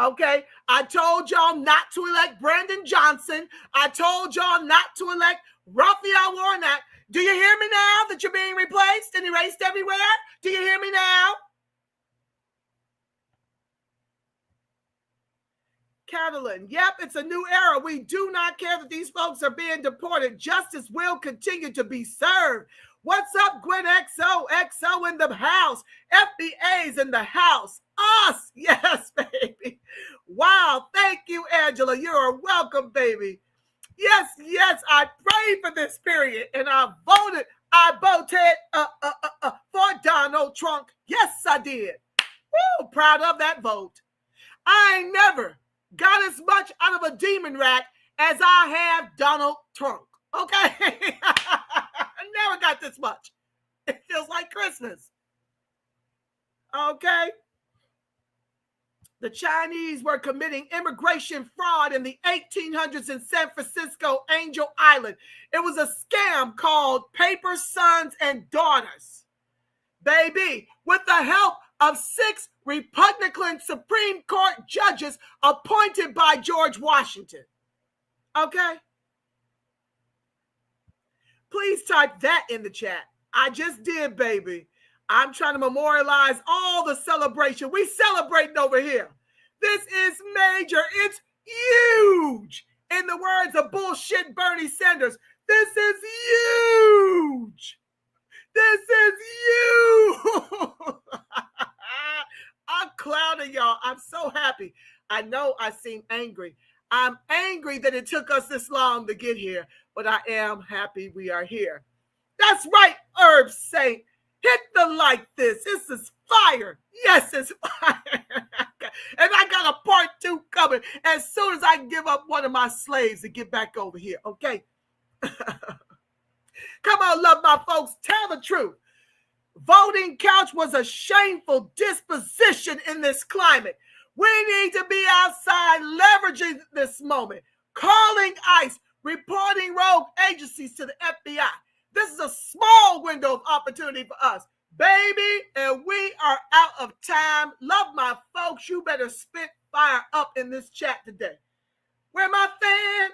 Okay, I told y'all not to elect Brandon Johnson. I told y'all not to elect Raphael Warnock, do you hear me now that you're being replaced and erased everywhere? Do you hear me now? Catalan, yep, it's a new era. We do not care that these folks are being deported. Justice will continue to be served. What's up, Gwen XO? XO in the house. FBA's in the house. Us, yes, baby. Wow, thank you, Angela. You are welcome, baby. Yes, I prayed for this period, and I voted for Donald Trump. Yes, I did. Woo, proud of that vote. I ain't never got as much out of a demon rat as I have Donald Trump. Okay? I never got this much. It feels like Christmas. Okay? The Chinese were committing immigration fraud in the 1800s in San Francisco, Angel Island. It was a scam called Paper Sons and Daughters. Baby, with the help of 6 Republican Supreme Court judges appointed by George Washington. Okay? Please type that in the chat. I just did, baby. I'm trying to memorialize all the celebration. We celebrating over here. This is major. It's huge. In the words of bullshit Bernie Sanders, this is huge. This is huge. I'm clowning y'all. I'm so happy. I know I seem angry. I'm angry that it took us this long to get here, but I am happy we are here. That's right, Herb Saint. Hit the like this. This is fire. Yes, it's fire. And I got a part 2 coming as soon as I can give up one of my slaves and get back over here, okay? Come on, love my folks. Tell the truth. Voting couch was a shameful disposition in this climate. We need to be outside leveraging this moment, calling ICE, reporting rogue agencies to the FBI. This is a small window of opportunity for us, baby, and we are out of time. Love my folks. You better spit fire up in this chat today. Where my fan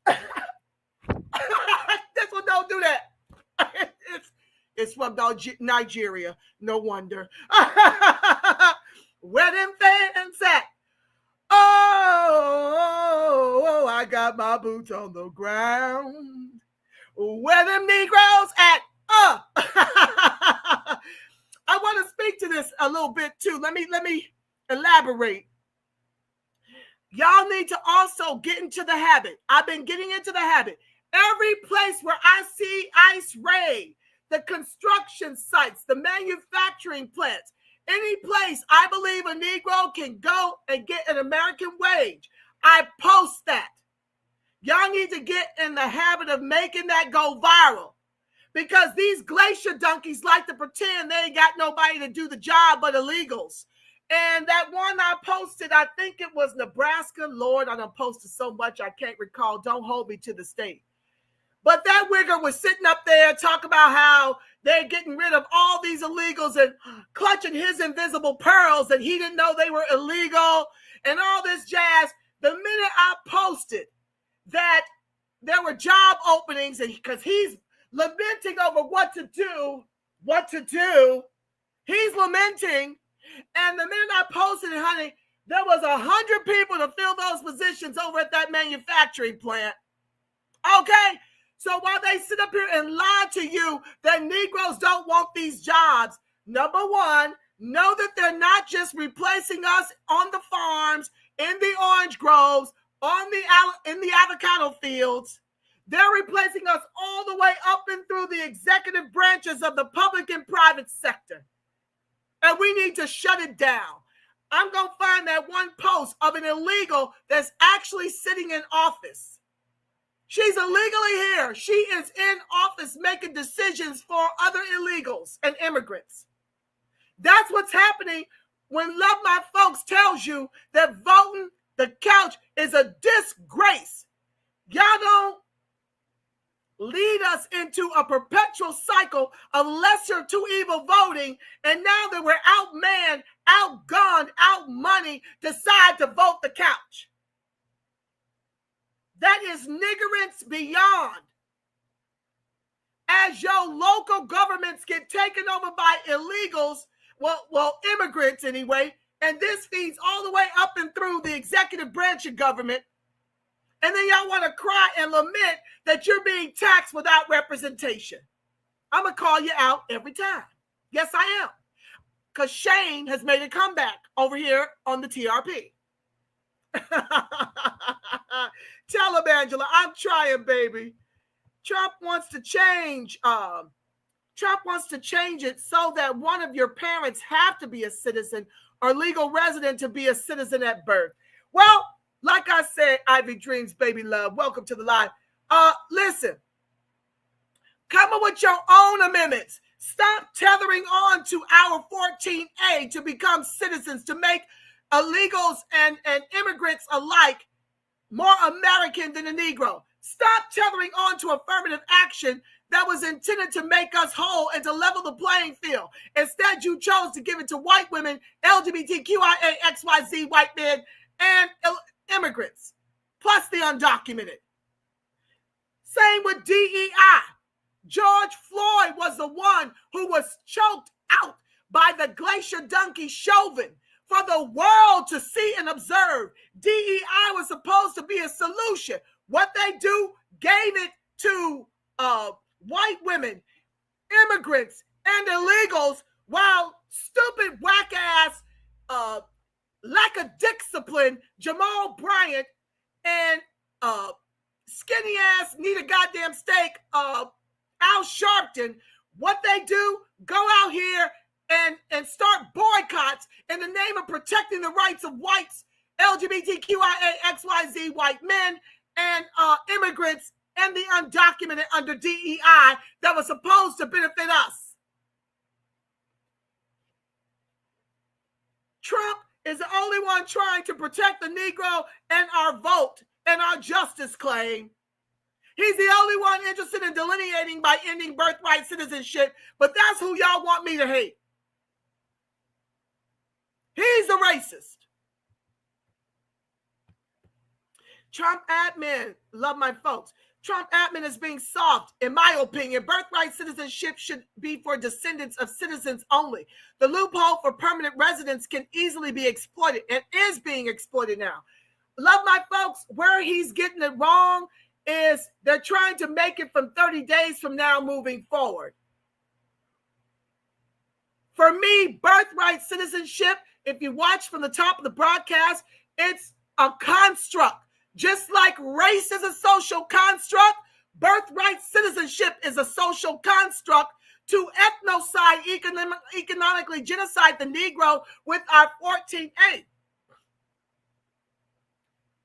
at? This one don't do that. It's from Nigeria. No wonder. Where them fans at? Oh, I got my boots on the ground. Where them Negroes at? I want to speak to this a little bit too. Let me elaborate. Y'all need to also get into the habit. I've been getting into the habit. Every place where I see ICE raid, the construction sites, the manufacturing plants, any place I believe a Negro can go and get an American wage, I post that. Y'all need to get in the habit of making that go viral, because these glacier donkeys like to pretend they ain't got nobody to do the job but illegals. And that one I posted, I think it was Nebraska. Lord, I done posted so much I can't recall. Don't hold me to the state. But that wigger was sitting up there talking about how they're getting rid of all these illegals and clutching his invisible pearls, and he didn't know they were illegal and all this jazz. The minute I posted that there were job openings, and because he's lamenting over what to do, he's lamenting. And the minute I posted it, honey, there was 100 people to fill those positions over at that manufacturing plant. Okay? So while they sit up here and lie to you that Negroes don't want these jobs, number one, know that they're not just replacing us on the farms, in the orange groves, in the avocado fields. They're replacing us all the way up and through the executive branches of the public and private sector. And we need to shut it down. I'm going to find that one post of an illegal that's actually sitting in office. She's illegally here. She is in office making decisions for other illegals and immigrants. That's what's happening when Love My Folks tells you that voting the couch is a disgrace. Y'all don't lead us into a perpetual cycle of lesser to evil voting, and now that we're outmanned, outgunned, outmoneyed, decide to vote the couch. that is niggerance beyond. As your local governments get taken over by illegals, well, immigrants anyway, and this feeds all the way up and through the executive branch of government, and then y'all want to cry and lament that you're being taxed without representation. I'm going to call you out every time. Yes, I am. Because Shane has made a comeback over here on the TRP. Tell him, Angela, I'm trying, baby. Trump wants to change. Trump wants to change it so that one of your parents have to be a citizen or legal resident to be a citizen at birth. Well, like I said, Ivy Dreams, baby love, welcome to the live. Listen, come up with your own amendments. Stop tethering on to our 14A to become citizens, to make illegals and immigrants alike more American than a Negro. Stop tethering on to affirmative action that was intended to make us whole and to level the playing field. Instead, you chose to give it to white women, LGBTQIA, XYZ, white men, and immigrants, plus the undocumented. Same with DEI. George Floyd was the one who was choked out by the glacier donkey Chauvin for the world to see and observe. DEI was supposed to be a solution. What they do, gave it to white women, immigrants, and illegals, while stupid, whack-ass, lack of discipline, Jamal Bryant and skinny-ass, need a goddamn steak, Al Sharpton, what they do, go out here and start boycotts in the name of protecting the rights of whites, LGBTQIA, XYZ, white men, and immigrants, and the undocumented under DEI that was supposed to benefit us. Trump is the only one trying to protect the Negro and our vote and our justice claim. He's the only one interested in delineating by ending birthright citizenship, but that's who y'all want me to hate. He's a racist. Trump admin, love my folks. Trump admin is being soft. In my opinion, birthright citizenship should be for descendants of citizens only. The loophole for permanent residents can easily be exploited and is being exploited now. Love my folks, where he's getting it wrong is they're trying to make it from 30 days from now moving forward. For me, birthright citizenship, if you watch from the top of the broadcast, it's a construct. Just like race is a social construct, birthright citizenship is a social construct to ethnocide, economically genocide the Negro with our 14A.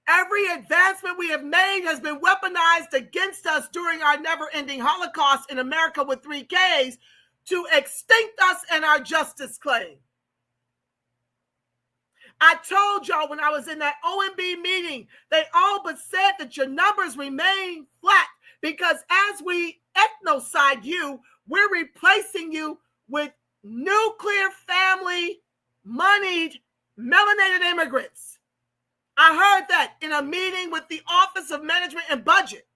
Every advancement we have made has been weaponized against us during our never-ending Holocaust in America with 3Ks to extinct us and our justice claim. I told y'all when I was in that OMB meeting, they all but said that your numbers remain flat because as we ethnocide you, we're replacing you with nuclear family, moneyed, melanated immigrants. I heard that in a meeting with the Office of Management and Budget.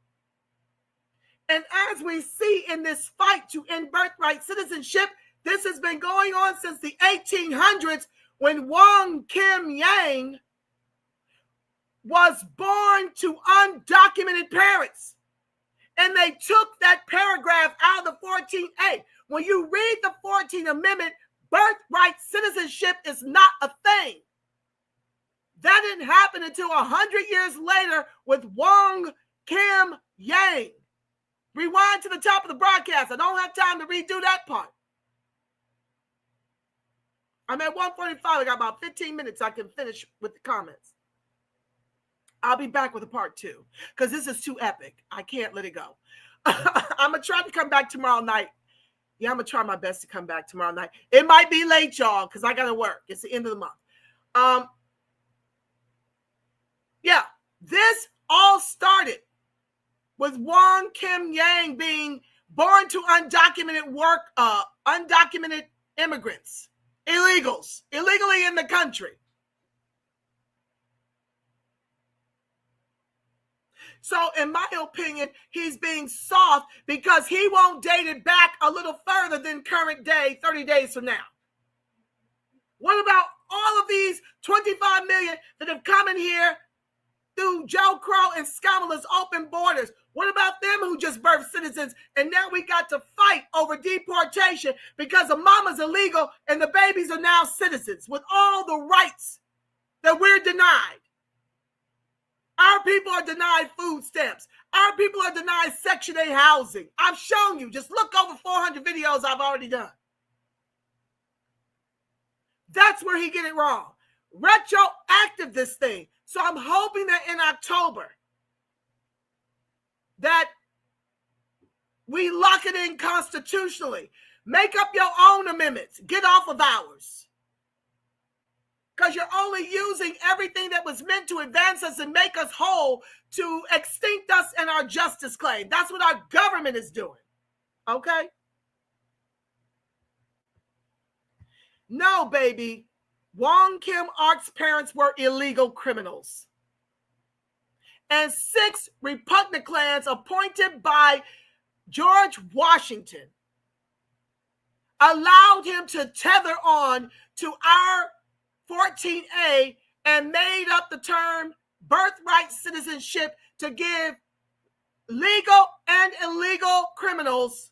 And as we see in this fight to end birthright citizenship, this has been going on since the 1800s when Wong Kim Yang was born to undocumented parents. And they took that paragraph out of the 14A. When you read the 14th Amendment, birthright citizenship is not a thing. That didn't happen until 100 years later with Wong Kim Yang. Rewind to the top of the broadcast. I don't have time to redo that part. I'm at 1:45. I got about 15 minutes I can finish with the comments. I'll be back with a part 2 because this is too epic. I can't let it go. I'm going to try to come back tomorrow night. Yeah, I'm going to try my best to come back tomorrow night. It might be late, y'all, because I got to work. It's the end of the month. Yeah, this all started with Wong Kim Yang being born to undocumented immigrants. Illegals, illegally in the country. So in my opinion, he's being soft because he won't date it back a little further than current day, 30 days from now. What about all of these 25 million that have come in here through Joe Crow and Skamala's open borders? What about them who just birthed citizens? And now we got to fight over deportation because the mama's illegal and the babies are now citizens with all the rights that we're denied. Our people are denied food stamps. Our people are denied Section 8 housing. I've shown you. Just look over 400 videos I've already done. That's where he get it wrong. Retroactive this thing. So I'm hoping that in October that we lock it in constitutionally. Make up your own amendments. Get off of ours. Because you're only using everything that was meant to advance us and make us whole to extinct us and our justice claim. That's what our government is doing. Okay? No, baby. Wong Kim Ark's parents were illegal criminals. And 6 repugnant clans appointed by George Washington allowed him to tether on to our 14A and made up the term birthright citizenship to give legal and illegal criminals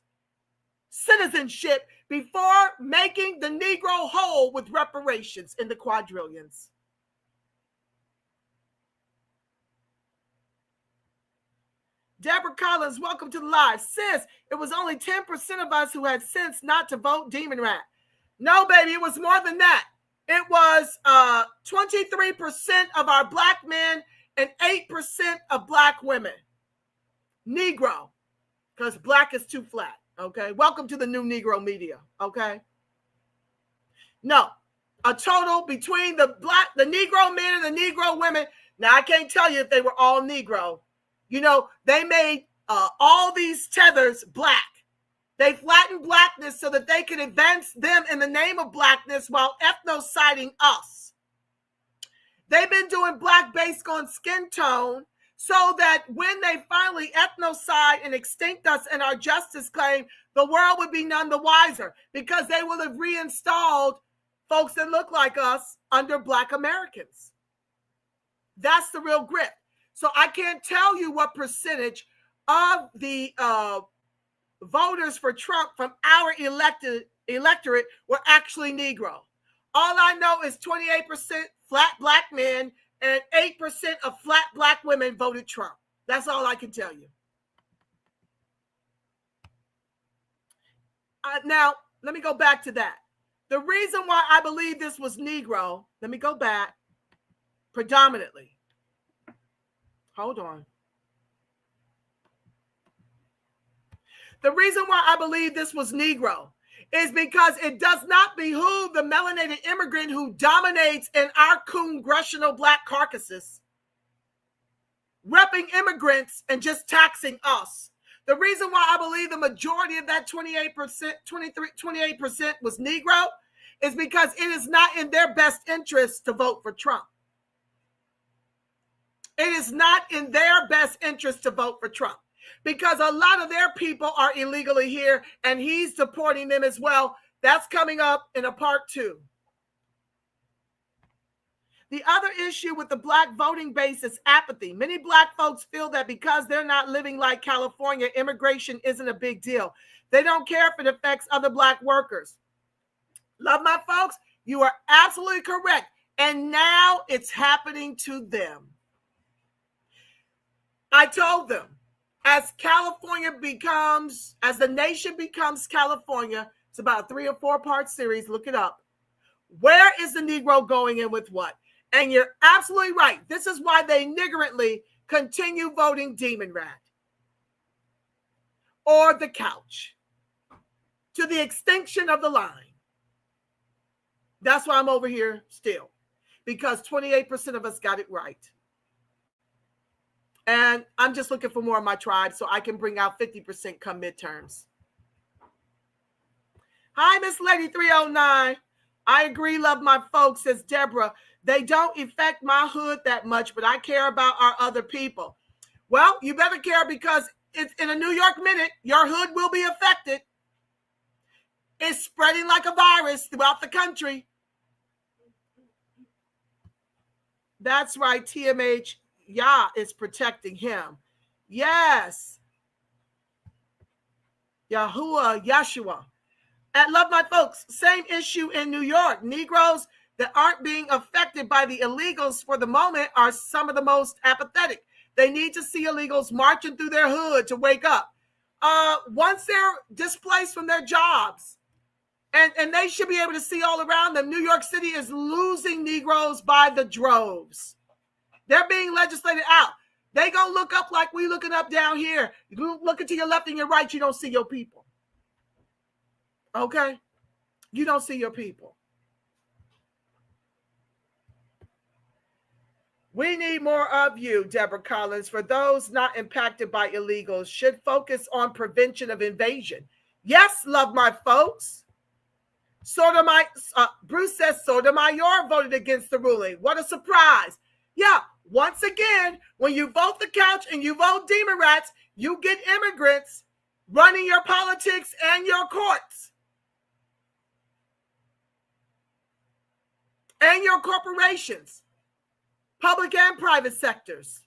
citizenship before making the Negro whole with reparations in the quadrillions. Deborah Collins, welcome to the live. Sis, it was only 10% of us who had sense not to vote DEMONRAT. No, baby, it was more than that. It was 23% of our black men and 8% of black women. Negro, because black is too flat, okay? Welcome to the new Negro media, okay? No, a total between the Negro men and the Negro women. Now, I can't tell you if they were all Negro. You know, they made all these tethers black. They flattened blackness so that they could advance them in the name of blackness while ethnociding us. They've been doing black based on skin tone so that when they finally ethnocide and extinct us in our justice claim, the world would be none the wiser because they will have reinstalled folks that look like us under black Americans. That's the real grip. So I can't tell you what percentage of the voters for Trump from our electorate were actually Negro. All I know is 28% flat black men and 8% of flat black women voted Trump. That's all I can tell you. Now, let me go back to that. The reason why I believe this was Negro, let me go back, predominantly. Hold on. The reason why I believe this was Negro is because it does not behoove the melanated immigrant who dominates in our congressional black caucuses, repping immigrants and just taxing us. The reason why I believe the majority of that 28% was Negro is because it is not in their best interest to vote for Trump. It is not in their best interest to vote for Trump because a lot of their people are illegally here and he's deporting them as well. That's coming up in a part 2. The other issue with the black voting base is apathy. Many black folks feel that because they're not living like California, immigration isn't a big deal. They don't care if it affects other black workers. Love my folks, you are absolutely correct. And now it's happening to them. I told them, as California becomes, as the nation becomes California, it's about a 3 or 4 part series, look it up. Where is the Negro going in with what? And you're absolutely right. This is why they niggardly continue voting DEMONRAT or the couch to the extinction of the line. That's why I'm over here still, because 28% of us got it right. And I'm just looking for more of my tribe so I can bring out 50% come midterms. Hi, Miss Lady 309. I agree, love my folks, says Deborah. They don't affect my hood that much, but I care about our other people. Well, you better care, because it's in a New York minute, your hood will be affected. It's spreading like a virus throughout the country. That's right, TMH, Yah is protecting him. Yes. Yahuwah, Yeshua. And love my folks, same issue in New York. Negroes that aren't being affected by the illegals for the moment are some of the most apathetic. They need to see illegals marching through their hood to wake up. Once they're displaced from their jobs, and they should be able to see all around them, New York City is losing Negroes by the droves. They're being legislated out. They gonna look up like we looking up down here. You looking to your left and your right, you don't see your people. Okay? You don't see your people. We need more of you, Deborah Collins. For those not impacted by illegals, should focus on prevention of invasion. Yes, love my folks. Bruce says Sotomayor voted against the ruling. What a surprise. Yeah, once again, when you vote the couch and you vote DEMONRATS, you get immigrants running your politics and your courts and your corporations, public and private sectors.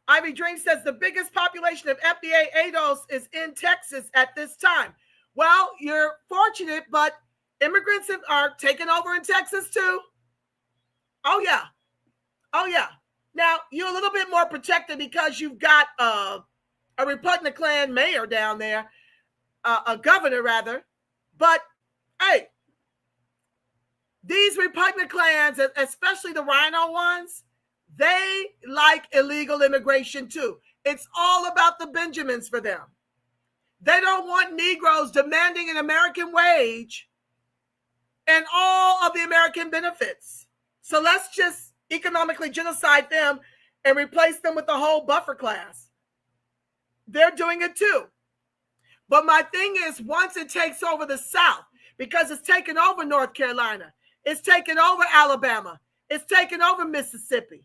Ivy Dream says the biggest population of FBA ADOS is in Texas at this time. Well, you're fortunate, but immigrants are taking over in Texas too. Oh, yeah. Oh, yeah. Now, you're a little bit more protected because you've got a Republican Klan mayor down there, a governor rather. But, hey, these Republican Klans, especially the Rhino ones, they like illegal immigration too. It's all about the Benjamins for them. They don't want Negroes demanding an American wage and all of the American benefits. So let's just economically genocide them and replace them with the whole buffer class. They're doing it too. But my thing is, once it takes over the South, because it's taken over North Carolina, it's taken over Alabama, it's taken over Mississippi,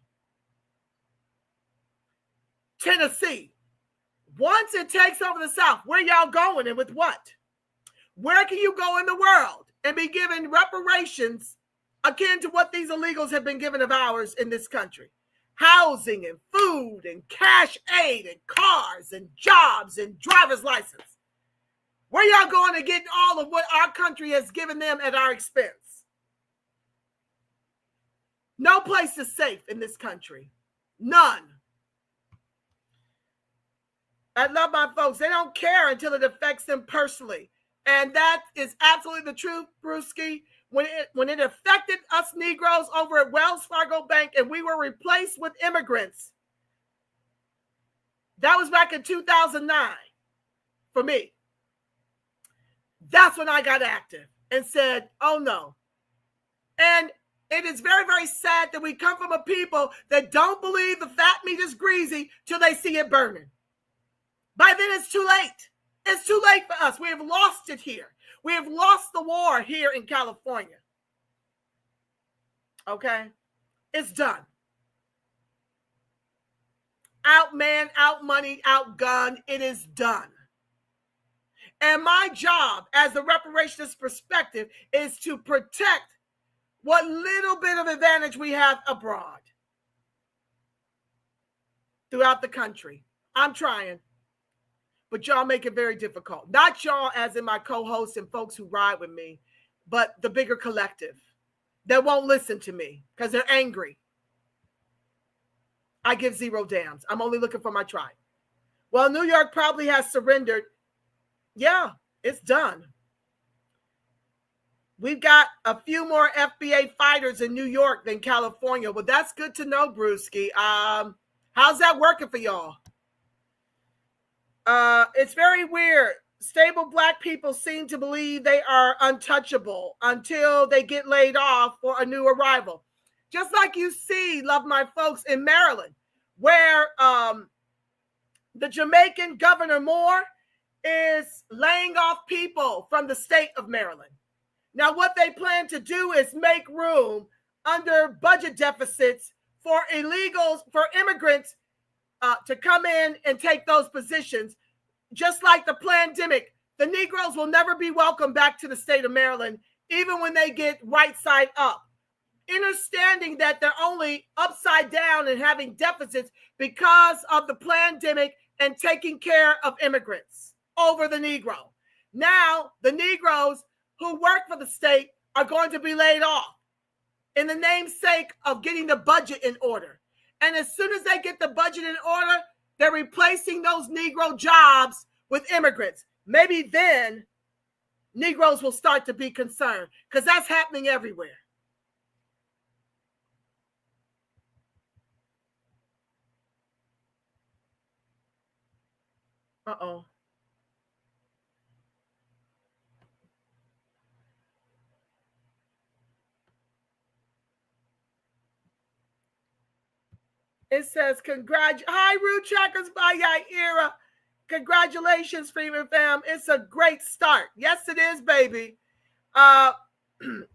Tennessee. Once it takes over the South, where y'all going and with what? Where can you go in the world and be given reparations akin to what these illegals have been given of ours in this country? Housing and food and cash aid and cars and jobs and driver's license. Where y'all going to get all of what our country has given them at our expense? No place is safe in this country. None. I love my folks. They don't care until it affects them personally. And that is absolutely the truth, Brewski. When it affected us Negroes over at Wells Fargo Bank and we were replaced with immigrants, that was back in 2009 for me. That's when I got active and said, oh no. And it is very, very sad that we come from a people that don't believe the fat meat is greasy till they see it burning. By then it's too late. It's too late for us. We have lost it here. We have lost the war here in California. Okay? It's done. Outmanned, outmoneyed, outgunned. It is done. And my job as the reparationist perspective is to protect what little bit of advantage we have abroad throughout the country. I'm trying. But y'all make it very difficult. Not y'all as in my co-hosts and folks who ride with me, but the bigger collective that won't listen to me because they're angry. I give zero damns. I'm only looking for my tribe. Well, New York probably has surrendered. Yeah, it's done. We've got a few more FBA fighters in New York than California. Well, that's good to know, Brewski. How's that working for y'all? It's very weird. Stable Black people seem to believe they are untouchable until they get laid off for a new arrival. Just like you see, love my folks, in Maryland, where the Jamaican Governor Moore is laying off people from the state of Maryland. Now, what they plan to do is make room under budget deficits for illegals, for immigrants to come in and take those positions. Just like the pandemic, the Negroes will never be welcome back to the state of Maryland, even when they get right side up. Understanding that they're only upside down and having deficits because of the pandemic and taking care of immigrants over the Negro. Now, the Negroes who work for the state are going to be laid off in the namesake of getting the budget in order. And as soon as they get the budget in order, they're replacing those Negro jobs with immigrants. Maybe then Negroes will start to be concerned, because that's happening everywhere. Uh-oh. It says, hi, Root Trackers by Yaira. Congratulations, Freeman fam. It's a great start. Yes, it is, baby.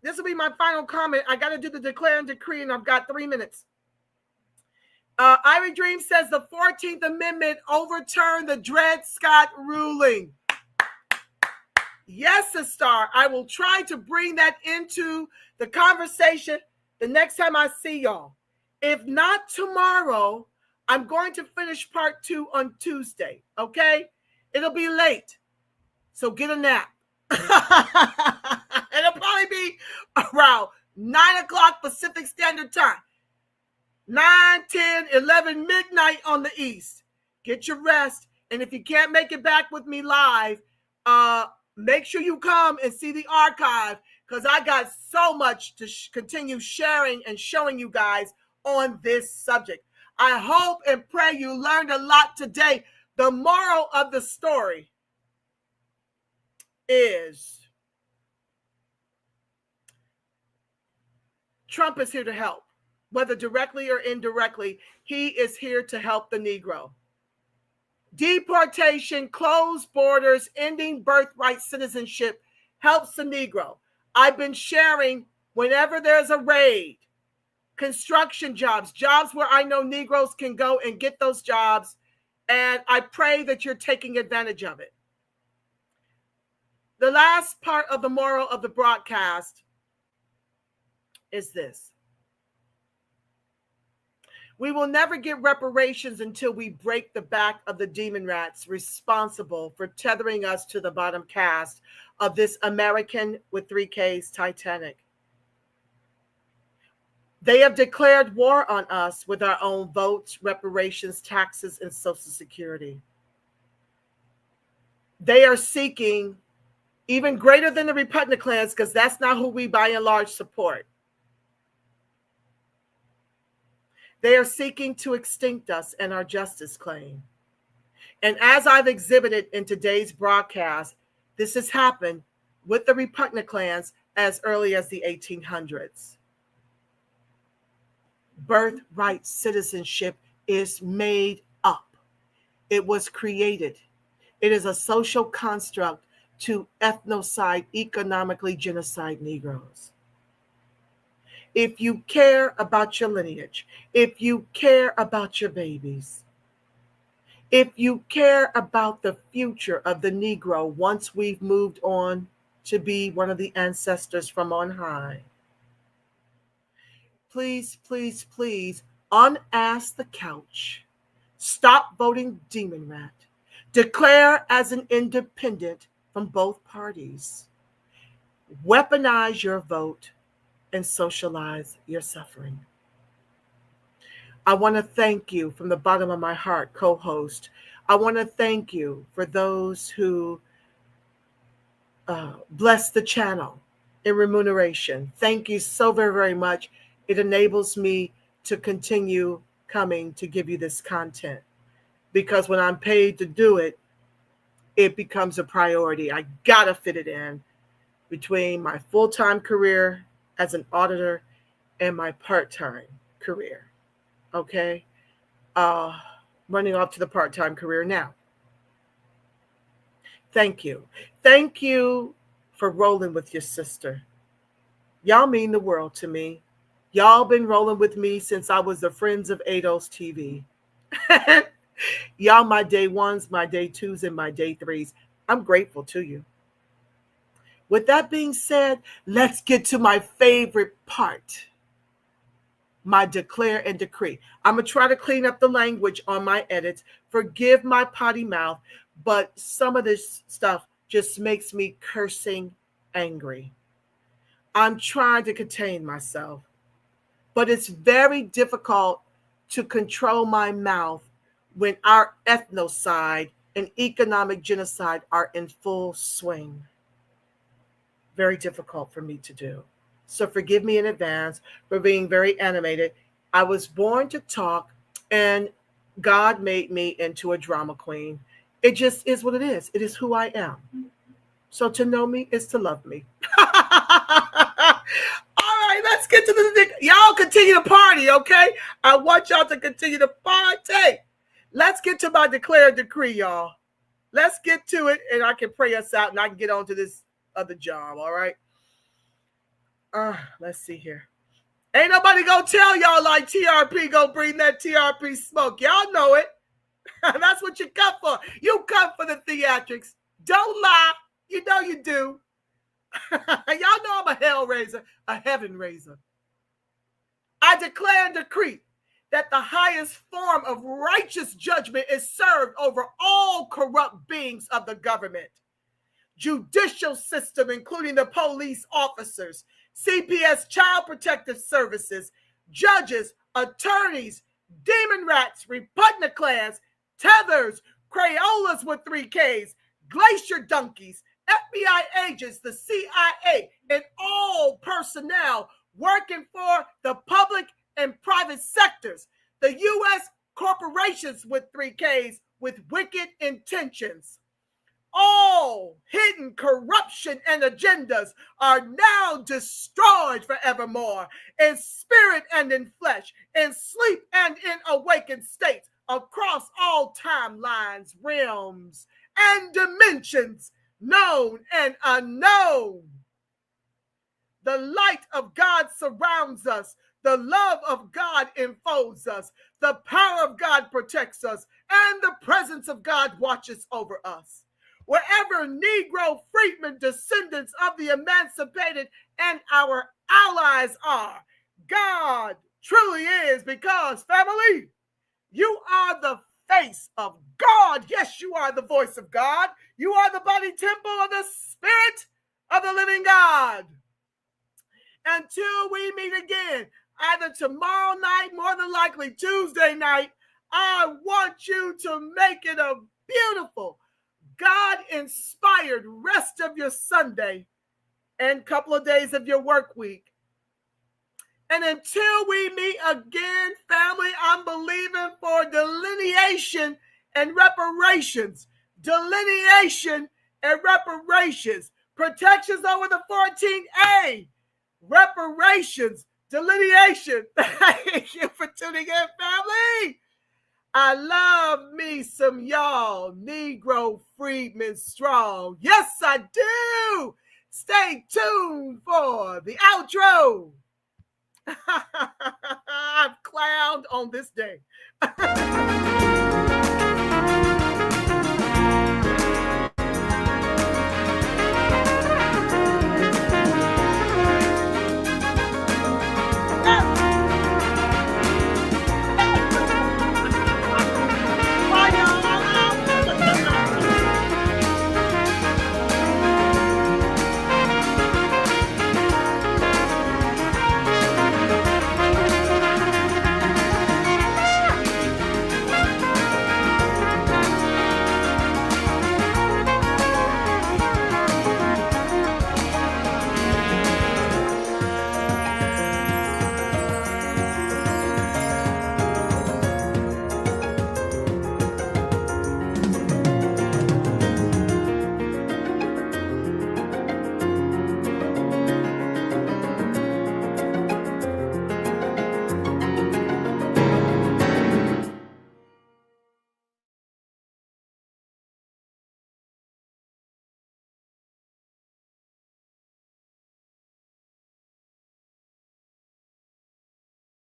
This will be my final comment. I got to do the declare and decree, and I've got 3 minutes. Ivy Dream says the 14th Amendment overturned the Dred Scott ruling. Yes, Star. I will try to bring that into the conversation the next time I see y'all. If not tomorrow, I'm going to finish part 2 on Tuesday, okay? It'll be late, so get a nap. It'll probably be around 9 o'clock Pacific Standard Time. 9, 10, 11, midnight on the East. Get your rest. And if you can't make it back with me live, make sure you come and see the archive, because I got so much to continue sharing and showing you guys on this subject. I hope and pray you learned a lot today. The moral of the story is Trump is here to help. Whether directly or indirectly, he is here to help the Negro. Deportation, closed borders, ending birthright citizenship helps the Negro. I've been sharing whenever there's a raid, construction jobs, jobs where I know Negroes can go and get those jobs, and I pray that you're taking advantage of it. The last part of the moral of the broadcast is this. We will never get reparations until we break the back of the DEMONRATS responsible for tethering us to the bottom caste of this American with 3 Ks Titanic. They have declared war on us with our own votes, reparations, taxes, and Social Security. They are seeking even greater than the Republicans, because that's not who we by and large support. They are seeking to extinct us and our justice claim. And as I've exhibited in today's broadcast, this has happened with the Republicans as early as the 1800s. Birthright citizenship is made up. It was created. It is a social construct to ethnocide, economically genocide Negroes. If you care about your lineage, if you care about your babies, if you care about the future of the Negro once we've moved on to be one of the ancestors from on high, please, please, please unask the couch. Stop voting DEMONRAT. Declare as an independent from both parties. Weaponize your vote and socialize your suffering. I want to thank you from the bottom of my heart, co-host. I want to thank you for those who bless the channel in remuneration. Thank you so very, very much. It enables me to continue coming to give you this content, because when I'm paid to do it, it becomes a priority. I gotta fit it in between my full-time career as an auditor and my part-time career. Okay? Running off to the part-time career now. Thank you. Thank you for rolling with your sister. Y'all mean the world to me. Y'all been rolling with me since I was the Friends of ADOS TV. Y'all my day ones, my day twos, and my day threes. I'm grateful to you. With that being said, let's get to my favorite part. My declare and decree. I'm going to try to clean up the language on my edits. Forgive my potty mouth, but some of this stuff just makes me cursing angry. I'm trying to contain myself, but it's very difficult to control my mouth when our ethnocide and economic genocide are in full swing. Very difficult for me to do. So forgive me in advance for being very animated. I was born to talk, and God made me into a drama queen. It just is what it is. It is who I am. So to know me is to love me. All right, let's get to the y'all continue to party, okay? I want y'all to continue to party. Let's get to my declare and decree, y'all. Let's get to it, and I can pray us out, and I can get on to this other job, all right? Let's see here. Ain't nobody gonna tell y'all like TRP gonna bring that TRP smoke. Y'all know it. That's what you come for. You come for the theatrics. Don't lie. You know you do. Y'all know I'm a hell raiser, a heaven raiser. I declare and decree that the highest form of righteous judgment is served over all corrupt beings of the government, judicial system, including the police officers, CPS, Child Protective Services, judges, attorneys, DEMONRATS, repugnant clans, tethers, Crayolas with 3 Ks, glacier donkeys, FBI agents, the CIA, and all personnel working for the public and private sectors, the U.S. corporations with 3 Ks with wicked intentions. All hidden corruption and agendas are now destroyed forevermore in spirit and in flesh, in sleep and in awakened states, across all timelines, realms, and dimensions, known and unknown. The light of God surrounds us. The love of God enfolds us. The power of God protects us. And the presence of God watches over us. Wherever Negro, freedmen, descendants of the emancipated, and our allies are, God truly is, because, family, you are the face of God. Yes, you are the voice of God. You are the body temple of the Spirit of the living God. Until we meet again, either tomorrow night, more than likely Tuesday night, I want you to make it a beautiful, God-inspired rest of your Sunday and couple of days of your work week. And until we meet again, family, I'm believing for delineation and reparations. Delineation and reparations. Protections over the 14A. Reparations. Delineation. Thank you for tuning in, family. I love me some y'all, Negro freedmen strong. Yes, I do. Stay tuned for the outro. I've clowned on this day.